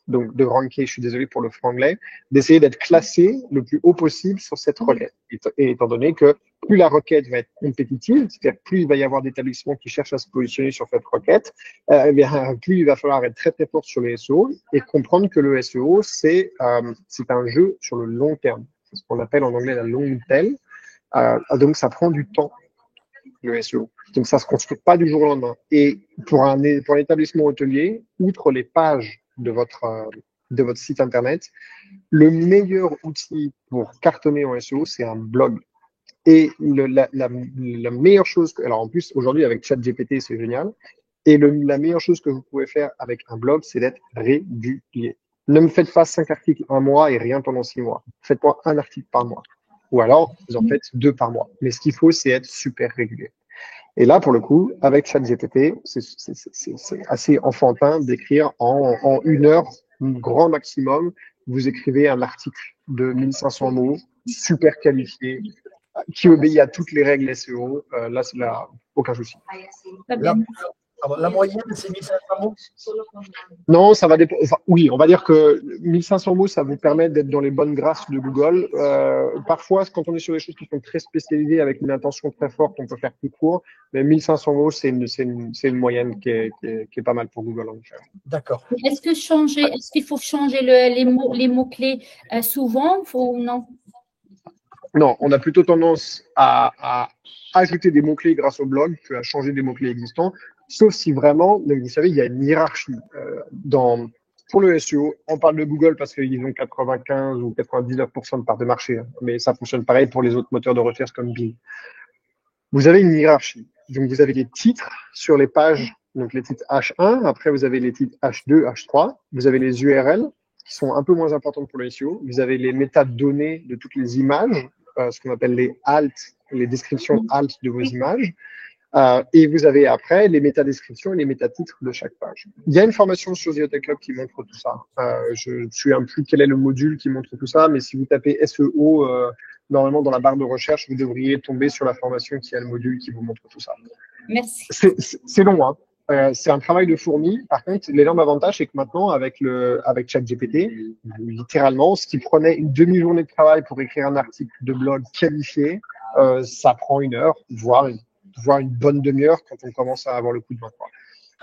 Donc, je suis désolé pour le franglais, d'essayer d'être classé le plus haut possible sur cette requête. Et étant donné que plus la requête va être compétitive, c'est-à-dire plus il va y avoir d'établissements qui cherchent à se positionner sur cette requête, plus il va falloir être très très fort sur les SEO et comprendre que le SEO, c'est un jeu sur le long terme. C'est ce qu'on appelle en anglais la long tail. Donc, ça prend du temps, le SEO. Donc, ça se construit pas du jour au lendemain. Et pour un établissement hôtelier, outre les pages de votre site internet, le meilleur outil pour cartonner en SEO, c'est un blog. Et la meilleure chose, alors en plus aujourd'hui avec ChatGPT, c'est génial. Et la meilleure chose que vous pouvez faire avec un blog, c'est d'être régulier. Ne me faites pas 5 articles un mois et rien pendant 6 mois. Faites-moi un article par mois. Ou alors, vous en faites 2 par mois. Mais ce qu'il faut, c'est être super régulier. Et là, pour le coup, avec ChatGPT, c'est assez enfantin d'écrire en 1 heure, grand maximum. Vous écrivez un article de 1500 mots, super qualifié, qui obéit à toutes les règles SEO. Là, aucun souci. La moyenne, c'est 1500 mots? Non, ça va dépendre. Enfin, oui, on va dire que 1500 mots, ça vous permet d'être dans les bonnes grâces de Google. Parfois, quand on est sur des choses qui sont très spécialisées avec une intention très forte, on peut faire plus court. Mais 1500 mots, c'est une moyenne qui est pas mal pour Google en effet. D'accord. Est-ce qu'il faut changer les mots-clés souvent ou non? Non, on a plutôt tendance à ajouter des mots-clés grâce au blog qu'à changer des mots-clés existants. Sauf si vraiment, vous savez, il y a une hiérarchie. Pour le SEO, on parle de Google parce qu'ils ont 95 ou 99% de part de marché, hein, mais ça fonctionne pareil pour les autres moteurs de recherche comme Bing. Vous avez une hiérarchie. Donc, vous avez les titres sur les pages, donc les titres H1. Après, vous avez les titres H2, H3. Vous avez les URL qui sont un peu moins importantes pour le SEO. Vous avez les métadonnées de toutes les images, ce qu'on appelle les alt, les descriptions alt de vos images. Et vous avez après les métadescriptions et les métatitres de chaque page. Il y a une formation sur The Hotel Club qui montre tout ça. Je ne me souviens plus quel est le module qui montre tout ça, mais si vous tapez SEO, normalement dans la barre de recherche, vous devriez tomber sur la formation qui a le module qui vous montre tout ça. Merci. C'est long, hein. C'est un travail de fourmi. Par contre, l'énorme avantage, c'est que maintenant, avec ChatGPT, littéralement, ce qui prenait une demi-journée de travail pour écrire un article de blog qualifié, ça prend 1 heure, voire une bonne demi-heure quand on commence à avoir le coup de main.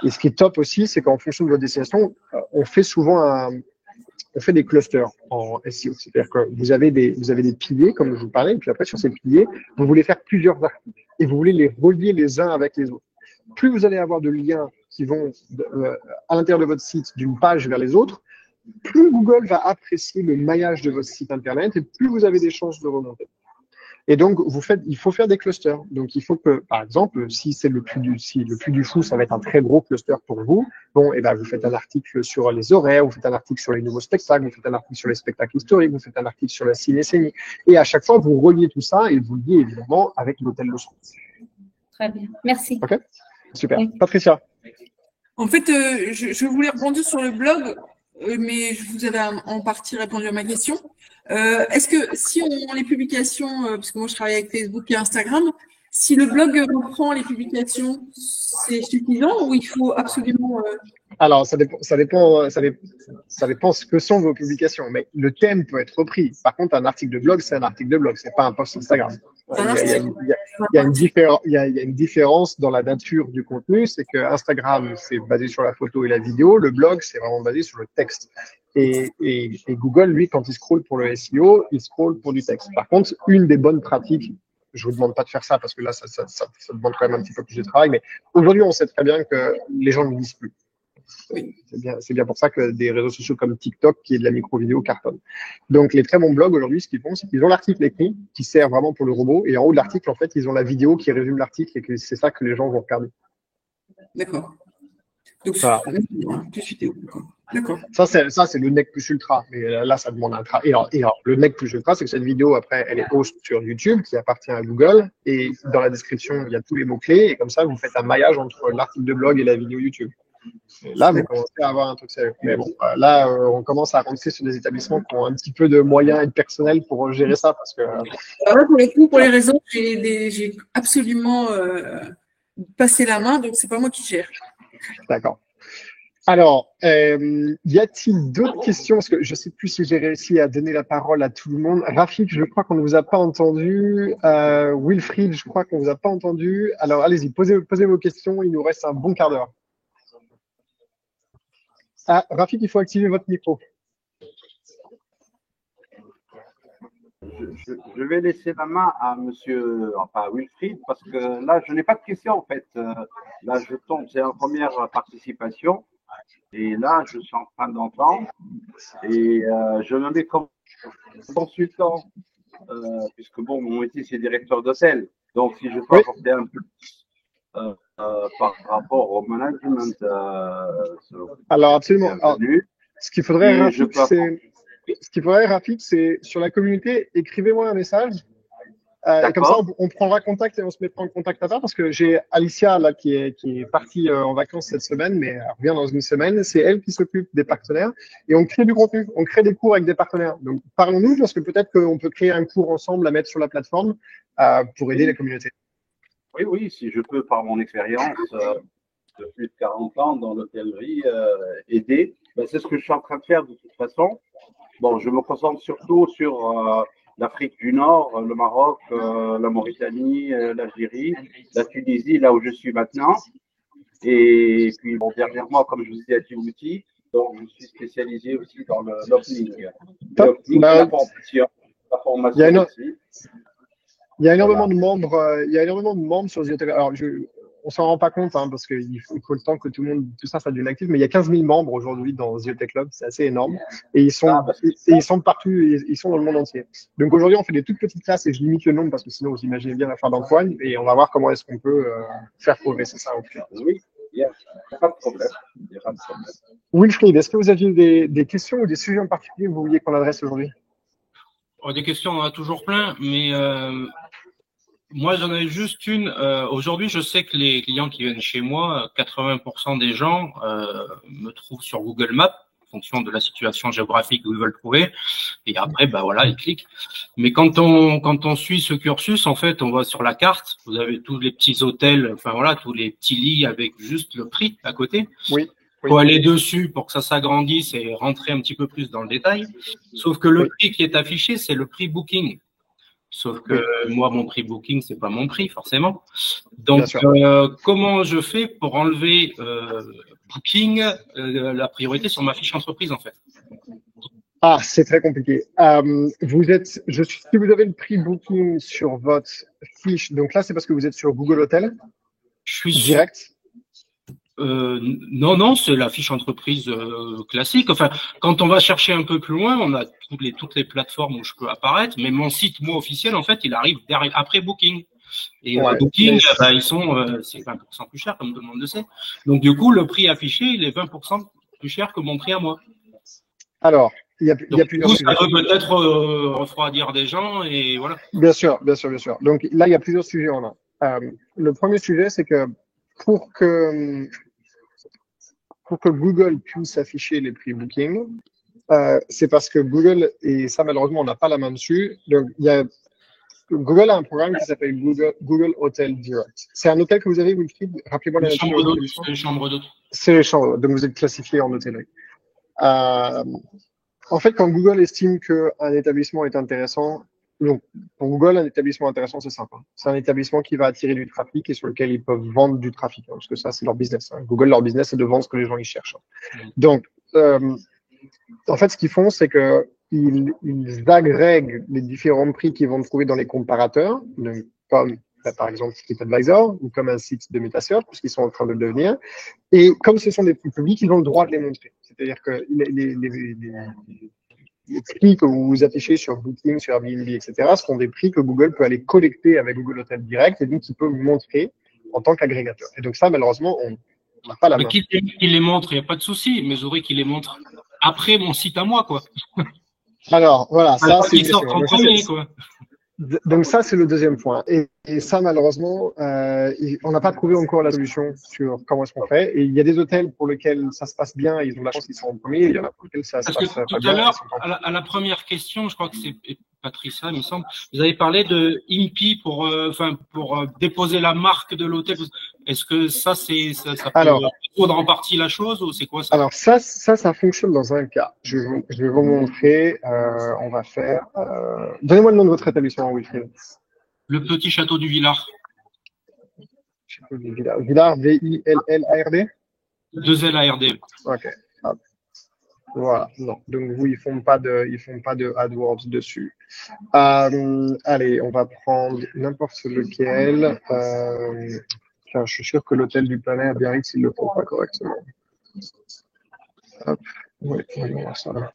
Et ce qui est top aussi, c'est qu'en fonction de votre destination, on fait souvent on fait des clusters en SEO. C'est-à-dire que vous avez des piliers, comme je vous parlais, et puis après, sur ces piliers, vous voulez faire plusieurs articles et vous voulez les relier les uns avec les autres. Plus vous allez avoir de liens qui vont à l'intérieur de votre site d'une page vers les autres, plus Google va apprécier le maillage de votre site Internet et plus vous avez des chances de remonter. Et donc, il faut faire des clusters. Donc, il faut que, par exemple, si le Puy du Fou, ça va être un très gros cluster pour vous, bon, et ben, vous faites un article sur les horaires, vous faites un article sur les nouveaux spectacles, vous faites un article sur les spectacles historiques, vous faites un article sur la cinécénie. Et à chaque fois, vous reliez tout ça et vous le liez évidemment avec l'hôtel leçon. Très bien. Merci. OK? Super. Oui. Patricia. En fait, je voulais rebondir sur le blog, mais vous avez en partie répondu à ma question. Est-ce que si on les publications, parce que moi je travaille avec Facebook et Instagram, si le blog reprend les publications, c'est suffisant ou il faut absolument… Alors, ça dépend ce que sont vos publications, mais le thème peut être repris. Par contre, un article de blog, c'est un article de blog, c'est pas un post Instagram. Il y a une différence dans la nature du contenu, c'est que Instagram, c'est basé sur la photo et la vidéo, le blog, c'est vraiment basé sur le texte. Et Google, lui, quand il scrolle pour le SEO, il scrolle pour du texte. Par contre, une des bonnes pratiques, je vous demande pas de faire ça parce que là, ça demande quand même un petit peu plus de travail, mais aujourd'hui, on sait très bien que les gens ne lisent plus. Oui, c'est bien pour ça que des réseaux sociaux comme TikTok, qui est de la micro-vidéo, cartonnent. Donc, les très bons blogs aujourd'hui, ce qu'ils font, c'est qu'ils ont l'article écrit qui sert vraiment pour le robot, et en haut de l'article, en fait, ils ont la vidéo qui résume l'article, et que c'est ça que les gens vont regarder. D'accord. Donc, voilà. Plus vidéo. D'accord. Ça, c'est le nec plus ultra. Mais là, ça demande un travail. Et alors, le nec plus ultra, c'est que cette vidéo, après, elle est host sur YouTube, qui appartient à Google. Et dans la description, il y a tous les mots-clés. Et comme ça, vous faites un maillage entre l'article de blog et la vidéo YouTube. Et là, vous commencez à avoir un truc sérieux. Mais bon, là, on commence à rentrer sur des établissements qui ont un petit peu de moyens et de personnel pour gérer ça. Parce que… Alors, pour le coup, pour les réseaux, j'ai absolument passé la main, donc c'est pas moi qui gère. D'accord. Alors, y a-t-il d'autres questions? Parce que je ne sais plus si j'ai réussi à donner la parole à tout le monde. Rafik, je crois qu'on ne vous a pas entendu. Wilfried, je crois qu'on ne vous a pas entendu. Alors, allez-y, posez vos questions. Il nous reste un bon quart d'heure. Ah, Rafik, il faut activer votre micro. Je vais laisser la main à Wilfried, parce que là, je n'ai pas de questions en fait. Là, je tombe, c'est la première participation. Et là, je suis en train d'entendre. Et je me mets comme consultant, puisque bon, mon métier, c'est directeur d'hôtel. Donc, si je peux apporter un peu par rapport au management. Alors, absolument. Alors, ce qu'il faudrait, Rafik, c'est sur la communauté, écrivez-moi un message. Et comme ça, on prendra contact et on se mettra en contact à part parce que j'ai Alicia là qui est partie en vacances cette semaine, mais elle revient dans une semaine. C'est elle qui s'occupe des partenaires et on crée du contenu, on crée des cours avec des partenaires. Donc parlons-nous parce que peut-être qu'on peut créer un cours ensemble à mettre sur la plateforme pour aider la communauté. Oui, si je peux par mon expérience de plus de 40 ans dans l'hôtellerie aider, ben, c'est ce que je suis en train de faire de toute façon. Bon, je me concentre surtout sur l'Afrique du Nord, le Maroc, la Mauritanie, l'Algérie, la Tunisie, là où je suis maintenant. Et puis, bon, dernièrement, comme je vous disais à Djibouti, donc je suis spécialisé aussi dans l'opening. La formation aussi. Il y a énormément de membres sur The Hotel. Alors, on s'en rend pas compte parce qu'il faut le temps que tout ça devienne actif. Mais il y a 15 000 membres aujourd'hui dans The Hotel Club, c'est assez énorme. Et ils sont partout, ils sont dans le monde entier. Donc aujourd'hui, on fait des toutes petites classes et je limite le nombre parce que sinon, vous imaginez bien l'affaire d'Antoine et on va voir comment est-ce qu'on peut faire progresser ça au plus vite. Oui, il n'y a pas de problème. Wilfried, est-ce que vous aviez des questions ou des sujets en particulier que vous vouliez qu'on adresse aujourd'hui? Des questions, on en a toujours plein, mais moi, j'en ai juste une. Aujourd'hui, je sais que les clients qui viennent chez moi, 80% des gens me trouvent sur Google Maps, en fonction de la situation géographique où ils veulent trouver. Et après, bah voilà, ils cliquent. Mais quand on suit ce cursus, en fait, on va sur la carte. Vous avez tous les petits hôtels, enfin voilà, tous les petits lits avec juste le prix à côté. Oui. Faut aller dessus pour que ça s'agrandisse et rentrer un petit peu plus dans le détail. Sauf que le prix qui est affiché, c'est le prix Booking. Sauf que moi, mon prix booking, c'est pas mon prix, forcément. Donc, comment je fais pour enlever booking, la priorité sur ma fiche entreprise, en fait? Ah, c'est très compliqué. Si vous avez le prix booking sur votre fiche, donc là, c'est parce que vous êtes sur Google Hotel direct. Non, c'est la fiche entreprise classique. Enfin, quand on va chercher un peu plus loin, on a toutes les plateformes où je peux apparaître, mais mon site, moi, officiel, en fait, il arrive après Booking. Et Booking, ils sont, c'est 20% plus cher, comme tout le monde le sait. Donc, du coup, le prix affiché, il est 20% plus cher que mon prix à moi. Alors, il y a plusieurs sujets. Ça peut peut-être refroidir des gens et voilà. Bien sûr. Donc là, il y a plusieurs sujets en un. Le premier sujet, c'est que pour que Google puisse afficher les prix booking, c'est parce que Google, et ça malheureusement on n'a pas la main dessus, donc Google a un programme qui s'appelle Google Hotel Direct. C'est un hôtel que vous avez, Wilfried? Rappelez-moi la nature. C'est les chambres d'hôtes. C'est les chambres, donc vous êtes classifié en hôtellerie. En fait, quand Google estime qu'un établissement est intéressant, donc pour Google, un établissement intéressant, c'est simple. C'est un établissement qui va attirer du trafic et sur lequel ils peuvent vendre du trafic, parce que ça, c'est leur business. Google, leur business, c'est de vendre ce que les gens y cherchent. Donc, en fait, ce qu'ils font, c'est qu'ils agrèguent les différents prix qu'ils vont trouver dans les comparateurs, donc, comme par exemple TripAdvisor ou comme un site de MetaSearch, puisqu'ils sont en train de le devenir. Et comme ce sont des prix publics, ils ont le droit de les montrer. C'est-à-dire que les prix que vous affichez sur Booking, sur Airbnb, etc., seront des prix que Google peut aller collecter avec Google Hotel Direct et donc il peut montrer en tant qu'agrégateur. Et donc ça, malheureusement, on n'a pas la main. Qu'il les montre, il n'y a pas de souci, mais j'aurais qu'il les montre après mon site à moi, quoi. Alors, voilà, ça, c'est quoi. Donc ça, c'est le deuxième point. Et ça, malheureusement, on n'a pas trouvé encore la solution sur comment est-ce qu'on fait. Et il y a des hôtels pour lesquels ça se passe bien, ils ont la chance qu'ils sont en premier. Il y en a pour lesquels ça se passe pas bien. Tout à l'heure, à la première question, je crois que c'est Patricia, il me semble, vous avez parlé de INPI pour déposer la marque de l'hôtel. Est-ce que ça peut résoudre en partie la chose ou c'est quoi ça? Alors ça fonctionne dans un cas. Je vais vous montrer. On va faire. Donnez-moi le nom de votre établissement, Wilfried. Le Petit Château du Villard. Château du Villard. Villard, V-I-L-L-A-R-D? 2 L-A-R-D. Ok. Hop. Voilà. Non. Donc ils font pas de AdWords dessus. Allez, on va prendre n'importe lequel. Car je suis sûr que l'hôtel du Palais à Biarritz, ils le font pas correctement. Hop. Oui, voyons voir ça.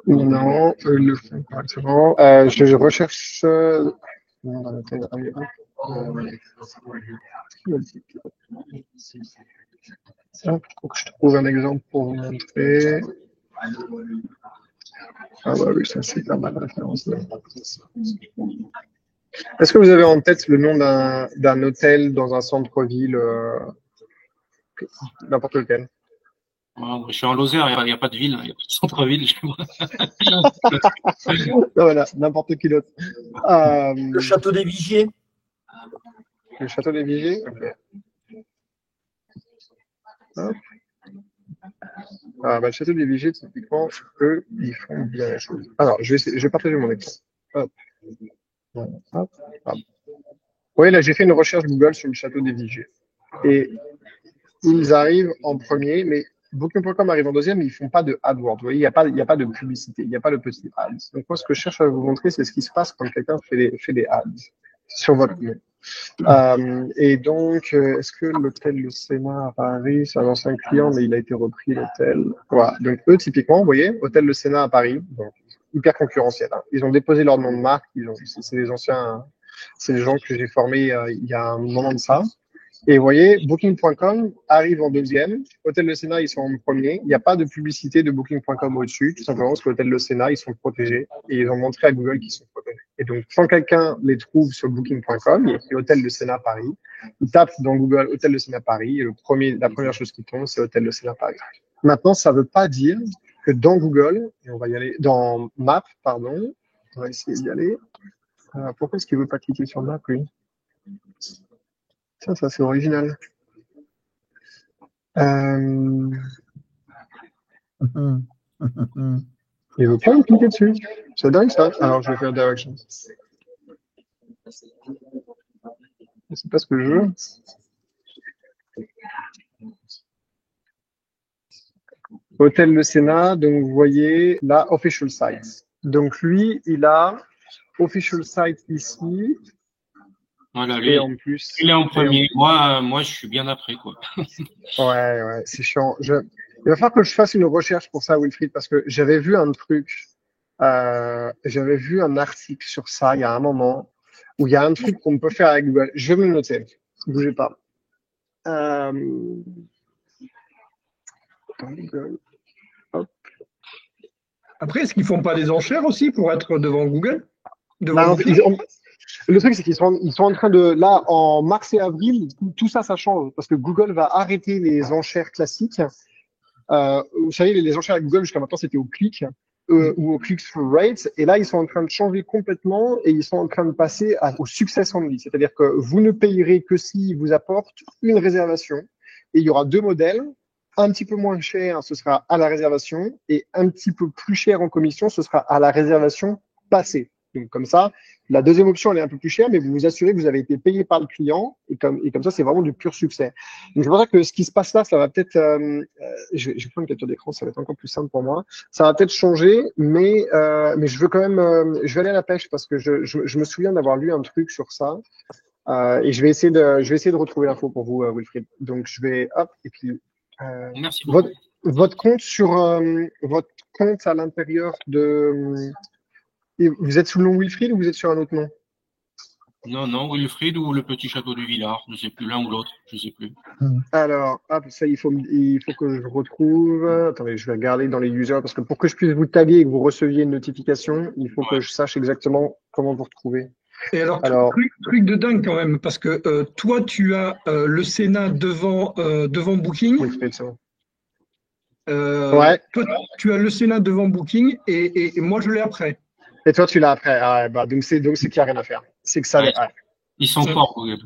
Non, ils le font correctement. Je recherche dans l'hôtel. Faut que je trouve un exemple pour vous montrer. Ah bah oui, ça c'est pas mal la référence. Est-ce que vous avez en tête le nom d'un hôtel dans un centre-ville, n'importe lequel? Je suis en Lozère, il n'y a pas de ville, il n'y a pas de centre-ville. Voilà, n'importe qui d'autre. Le Château des Vigiers. Le Château des Vigiers, ok. Hop. Le Château des Vigiers, typiquement, eux, ils font bien les choses. Alors, je vais partager mon écran. Hop. Hop. Oui, là, j'ai fait une recherche Google sur le Château des Vigiers. Et ils arrivent en premier, mais Booking.com arrive en deuxième, mais ils font pas de AdWords. Vous voyez, il n'y a pas de publicité, il n'y a pas de petit ads. Donc, moi, ce que je cherche à vous montrer, c'est ce qui se passe quand quelqu'un fait des ads sur votre nom. Et donc, est-ce que l'hôtel Le Sénat à Paris, c'est un ancien client, mais il a été repris, l'hôtel. Voilà. Donc, eux, typiquement, vous voyez, hôtel Le Sénat à Paris, donc hyper concurrentiel. Hein. Ils ont déposé leur nom de marque, c'est les anciens, c'est les gens que j'ai formés il y a un moment de ça. Et vous voyez, Booking.com arrive en deuxième, Hôtel Le Sénat, ils sont en premier. Il n'y a pas de publicité de Booking.com au-dessus, tout simplement parce que l'Hôtel Le Sénat, ils sont protégés et ils ont montré à Google qu'ils sont protégés. Et donc, quand quelqu'un les trouve sur Booking.com, il écrit Hôtel Le Sénat Paris, il tape dans Google Hôtel Le Sénat Paris et la première chose qui tombe, c'est Hôtel Le Sénat Paris. Maintenant, ça ne veut pas dire que dans Google, et on va y aller, dans Maps, pardon, on va essayer d'y aller. Pourquoi est-ce qu'il ne veut pas cliquer sur Maps, lui? Ça c'est original. Il veut pas me cliquer dessus. C'est dingue ça. Alors je vais faire directions. C'est pas ce que je veux. Hôtel Le Sénat, donc vous voyez là, official site. Donc lui, il a official site ici. Voilà, Et en plus. il est en premier. Moi, je suis bien après, quoi. Ouais, c'est chiant. Il va falloir que je fasse une recherche pour ça, Wilfried, parce que j'avais vu un truc, j'avais vu un article sur ça il y a un moment, où il y a un truc qu'on peut faire avec Google. Je vais me le noter. Bougez pas. Google. Hop. Après, est-ce qu'ils font pas des enchères aussi pour être devant Google? Le truc, c'est qu'ils sont en train de, là, en mars et avril, tout ça change, parce que Google va arrêter les enchères classiques. Vous savez, les enchères avec Google, jusqu'à maintenant, c'était au clic ou au click-through rate. Et là, ils sont en train de changer complètement et ils sont en train de passer au success only. C'est-à-dire que vous ne payerez que s'ils vous apportent une réservation. Et il y aura deux modèles. Un petit peu moins cher, ce sera à la réservation. Et un petit peu plus cher en commission, ce sera à la réservation passée. Donc, comme ça, la deuxième option, elle est un peu plus chère, mais vous vous assurez que vous avez été payé par le client et comme ça, c'est vraiment du pur succès. Donc, c'est pour ça que ce qui se passe là, ça va peut-être, je vais prendre une capture d'écran, ça va être encore plus simple pour moi. Ça va peut-être changer, mais je veux quand même, je vais aller à la pêche parce que je me souviens d'avoir lu un truc sur ça. Et je vais essayer de retrouver l'info pour vous, Wilfried. Donc, je vais, hop, et puis, merci beaucoup. Votre compte votre compte à l'intérieur de, vous êtes sous le nom Wilfried ou vous êtes sur un autre nom? Non, Wilfried ou le petit château du Villard, je sais plus, l'un ou l'autre, je sais plus. Alors, hop, ça, il faut que je retrouve. Attendez, je vais regarder dans les users parce que pour que je puisse vous taguer et que vous receviez une notification, il faut que je sache exactement comment vous retrouver. Et alors, truc de dingue quand même, parce que toi, tu as le Sénat devant Booking. Oui, c'est ça. Ouais. Toi, tu as le Sénat devant Booking et moi, je l'ai après. Et toi, tu l'as après. Ah, bah, donc c'est qu'il n'y a rien à faire. C'est que ça. Ouais. Ils sont forts, Google.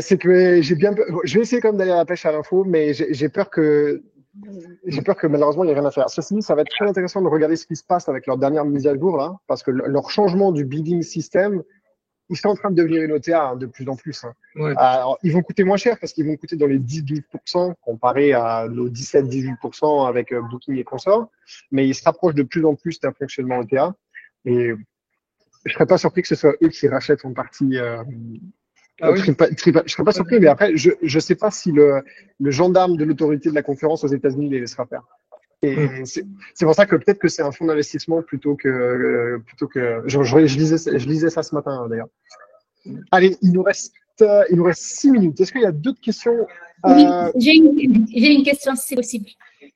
C'est que je vais essayer quand même d'aller à la pêche à l'info, mais j'ai peur que malheureusement il n'y a rien à faire. Ceci dit, ça va être très intéressant de regarder ce qui se passe avec leur dernière mise à jour là, parce que leur changement du bidding system, ils sont en train de devenir une OTA de plus en plus. Ouais. Alors, ils vont coûter moins cher parce qu'ils vont coûter dans les 10-12% comparé à nos 17-18% avec Booking et consorts, mais ils se rapprochent de plus en plus d'un fonctionnement OTA. Et je serais pas surpris que ce soit eux qui rachètent en partie. Je serais pas surpris, mais après, je sais pas si le gendarme de l'autorité de la concurrence aux États-Unis les laissera faire. Et c'est pour ça que peut-être que c'est un fonds d'investissement plutôt que je lisais ça ce matin d'ailleurs. Allez, il nous reste 6 minutes. Est-ce qu'il y a d'autres questions? Oui, j'ai une question si c'est possible.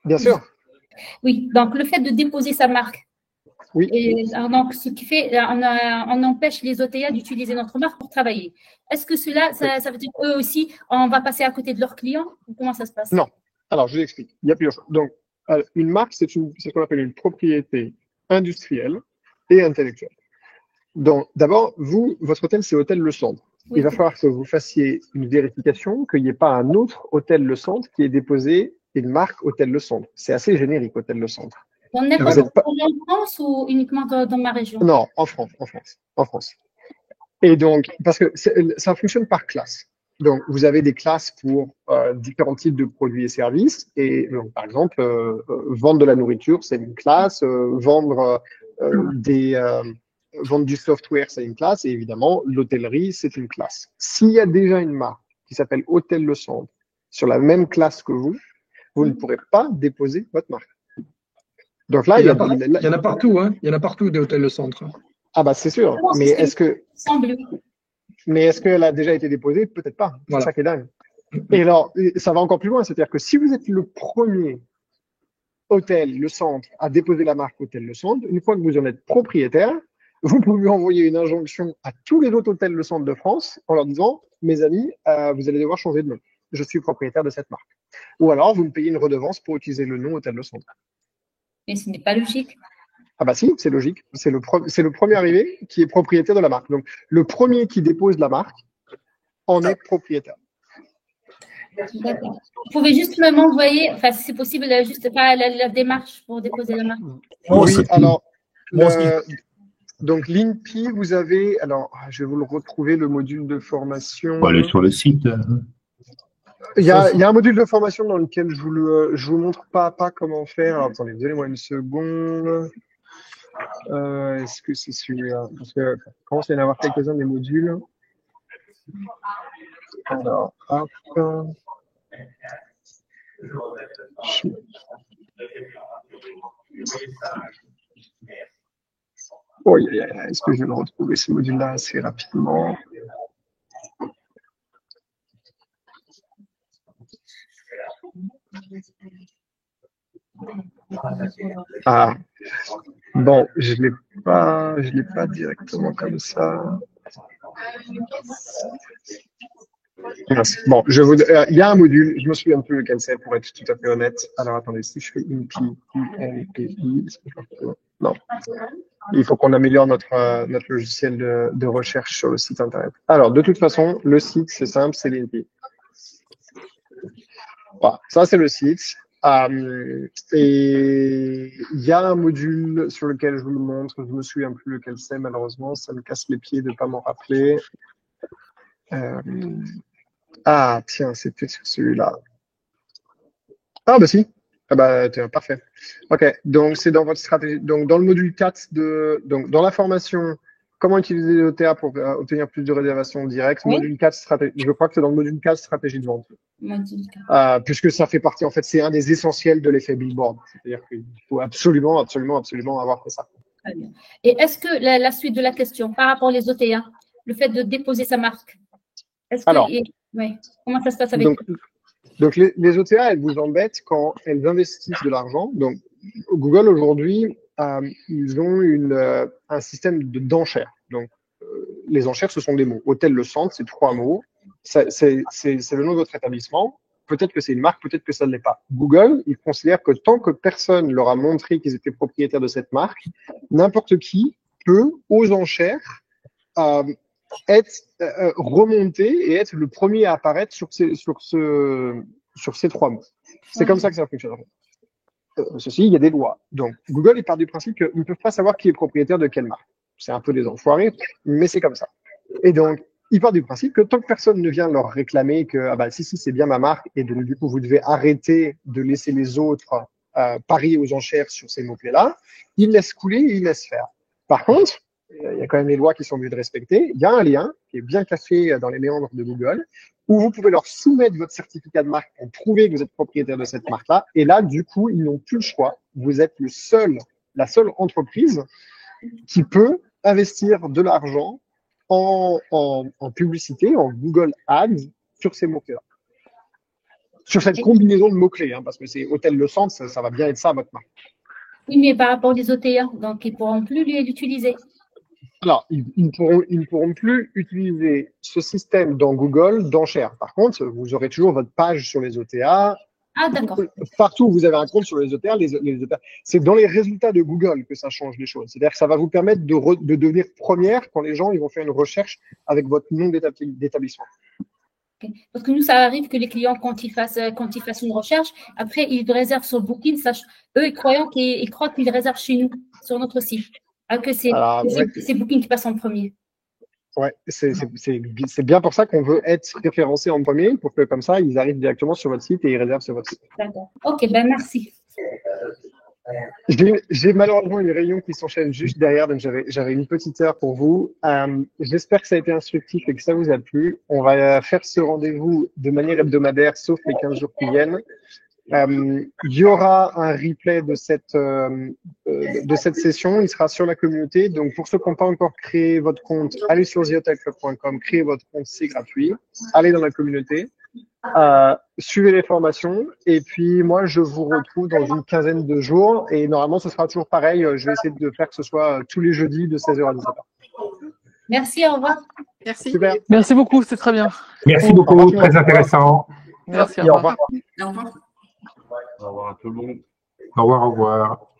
Bien sûr. Oui, donc le fait de déposer sa marque. Oui. Et, donc, ce qui fait, on empêche les OTA d'utiliser notre marque pour travailler. Est-ce que cela, ça veut dire eux aussi, on va passer à côté de leurs clients ou comment ça se passe? Non. Alors, je vous explique. Il y a plusieurs choses. Donc, une marque, c'est ce qu'on appelle une propriété industrielle et intellectuelle. Donc, d'abord, votre hôtel, c'est Hôtel Le Centre. Oui. Il va falloir que vous fassiez une vérification qu'il n'y ait pas un autre Hôtel Le Centre qui ait déposé une marque Hôtel Le Centre. C'est assez générique, Hôtel Le Centre. On n'est pas en France ou uniquement dans ma région? Non, en France. Et donc, parce que ça fonctionne par classe. Donc, vous avez des classes pour différents types de produits et services. Et donc, par exemple, vendre de la nourriture, c'est une classe. Vendre du software, c'est une classe. Et évidemment, l'hôtellerie, c'est une classe. S'il y a déjà une marque qui s'appelle Hôtel Le Centre sur la même classe que vous ne pourrez pas déposer votre marque. Donc là, il y en a partout, hein. Il y en a partout des Hôtels Le Centre. Ah bah c'est sûr. Mais est-ce qu'elle a déjà été déposée? Peut-être pas. C'est ça qui est dingue. Et alors, ça va encore plus loin. C'est-à-dire que si vous êtes le premier hôtel Le Centre à déposer la marque Hôtel Le Centre, une fois que vous en êtes propriétaire, vous pouvez envoyer une injonction à tous les autres hôtels Le Centre de France en leur disant, mes amis, vous allez devoir changer de nom. Je suis propriétaire de cette marque. Ou alors, vous me payez une redevance pour utiliser le nom Hôtel Le Centre. Mais ce n'est pas logique. Ah bah si, c'est logique. C'est le premier arrivé qui est propriétaire de la marque. Donc, le premier qui dépose la marque en est propriétaire. D'accord. Vous pouvez juste m'envoyer, enfin, si c'est possible, juste pas la démarche pour déposer la marque. Oui, alors, donc l'INPI, vous avez, alors, je vais vous le retrouver, le module de formation. On va aller sur le site. Il y a un module de formation dans lequel je vous montre pas à pas comment faire. Alors, attendez, donnez-moi une seconde. Est-ce que c'est celui-là? Parce que commence à y en avoir quelques-uns des modules. Alors, hop. Oh, est-ce que je vais le retrouver ce module-là assez rapidement? Ah, bon, je l'ai pas directement comme ça. Bon, il y a un module, je me souviens plus lequel c'est pour être tout à fait honnête. Alors attendez, si je fais INPI, non. Il faut qu'on améliore notre logiciel de recherche sur le site internet. Alors, de toute façon, le site, c'est simple, c'est l'INPI. Voilà, ça c'est le site. Et il y a un module sur lequel je vous le montre, je me souviens plus lequel c'est, malheureusement, ça me casse les pieds de ne pas m'en rappeler. Ah, tiens, c'était sur celui-là. Ah, bah si. Ah, bah, parfait. OK. Donc, c'est dans votre stratégie. Donc, dans le module 4 donc, dans la formation, comment utiliser les OTA pour obtenir plus de réservations directes. Oui. Module 4, je crois que c'est dans le module 4, stratégie de vente. Puisque ça fait partie, en fait, c'est un des essentiels de l'effet billboard. C'est-à-dire qu'il faut absolument avoir fait ça. Très bien. Et est-ce que la suite de la question, par rapport aux OTA, le fait de déposer sa marque, alors, oui. Comment ça se passe avec donc les OTA, elles vous embêtent quand elles investissent de l'argent. Donc, Google, aujourd'hui, ils ont un système d'enchères. Donc, les enchères, ce sont des mots. Hôtel Le Centre, c'est 3 mots. C'est le nom de votre établissement. Peut-être que c'est une marque, peut-être que ça ne l'est pas. Google, ils considèrent que tant que personne leur a montré qu'ils étaient propriétaires de cette marque, n'importe qui peut, aux enchères, être remonté et être le premier à apparaître sur ces 3 mots. C'est comme ça que ça fonctionne. Ceci, il y a des lois. Donc, Google, il part du principe qu'ils ne peuvent pas savoir qui est propriétaire de quelle marque. C'est un peu des enfoirés, mais c'est comme ça. Et donc, ils partent du principe que tant que personne ne vient leur réclamer que, ah bah, si, c'est bien ma marque, et donc, du coup, vous devez arrêter de laisser les autres parier aux enchères sur ces mots-clés-là, ils laissent couler et ils laissent faire. Par contre, il y a quand même des lois qui sont obligées de respecter. Il y a un lien qui est bien caché dans les méandres de Google où vous pouvez leur soumettre votre certificat de marque pour prouver que vous êtes propriétaire de cette marque-là. Et là, du coup, ils n'ont plus le choix. Vous êtes la seule entreprise qui peut investir de l'argent en publicité, en Google Ads sur ces mots-clés-là. Sur cette combinaison de mots-clés, hein, parce que c'est Hôtel Le Centre, ça va bien être ça, votre marque. Oui, mais par rapport aux OTA, donc ils ne pourront plus l'utiliser. Alors, ils ne pourront plus utiliser ce système dans Google d'enchères. Par contre, vous aurez toujours votre page sur les OTA. Ah, d'accord. Partout où vous avez un compte sur les OTA, c'est dans les résultats de Google que ça change les choses. C'est-à-dire que ça va vous permettre de devenir première quand les gens ils vont faire une recherche avec votre nom d'établissement. Okay. Parce que nous, ça arrive que les clients, quand ils fassent une recherche, après, ils réservent sur Booking. Eux, ils croient qu'ils réservent chez nous, sur notre site. Alors que c'est Booking qui passe en premier. Ouais, c'est bien pour ça qu'on veut être référencé en premier, pour que comme ça, ils arrivent directement sur votre site et ils réservent sur votre site. D'accord. Ok, ben merci. J'ai malheureusement une réunion qui s'enchaîne juste derrière, donc j'avais une petite heure pour vous. J'espère que ça a été instructif et que ça vous a plu. On va faire ce rendez-vous de manière hebdomadaire, sauf les 15 jours qui viennent. Il y aura un replay de cette session, il sera sur la communauté. Donc, pour ceux qui n'ont pas encore créé votre compte, allez sur thehotelclub.com, créez votre compte, c'est gratuit. Allez dans la communauté, suivez les formations. Et puis, moi, je vous retrouve dans une quinzaine de jours. Et normalement, ce sera toujours pareil. Je vais essayer de faire que ce soit tous les jeudis de 16h à 17h. Merci, au revoir. Merci. Super. Merci beaucoup, c'est très bien. Merci beaucoup, très intéressant. Merci, au revoir. Au revoir. Au revoir à tout le monde. Au revoir, au revoir.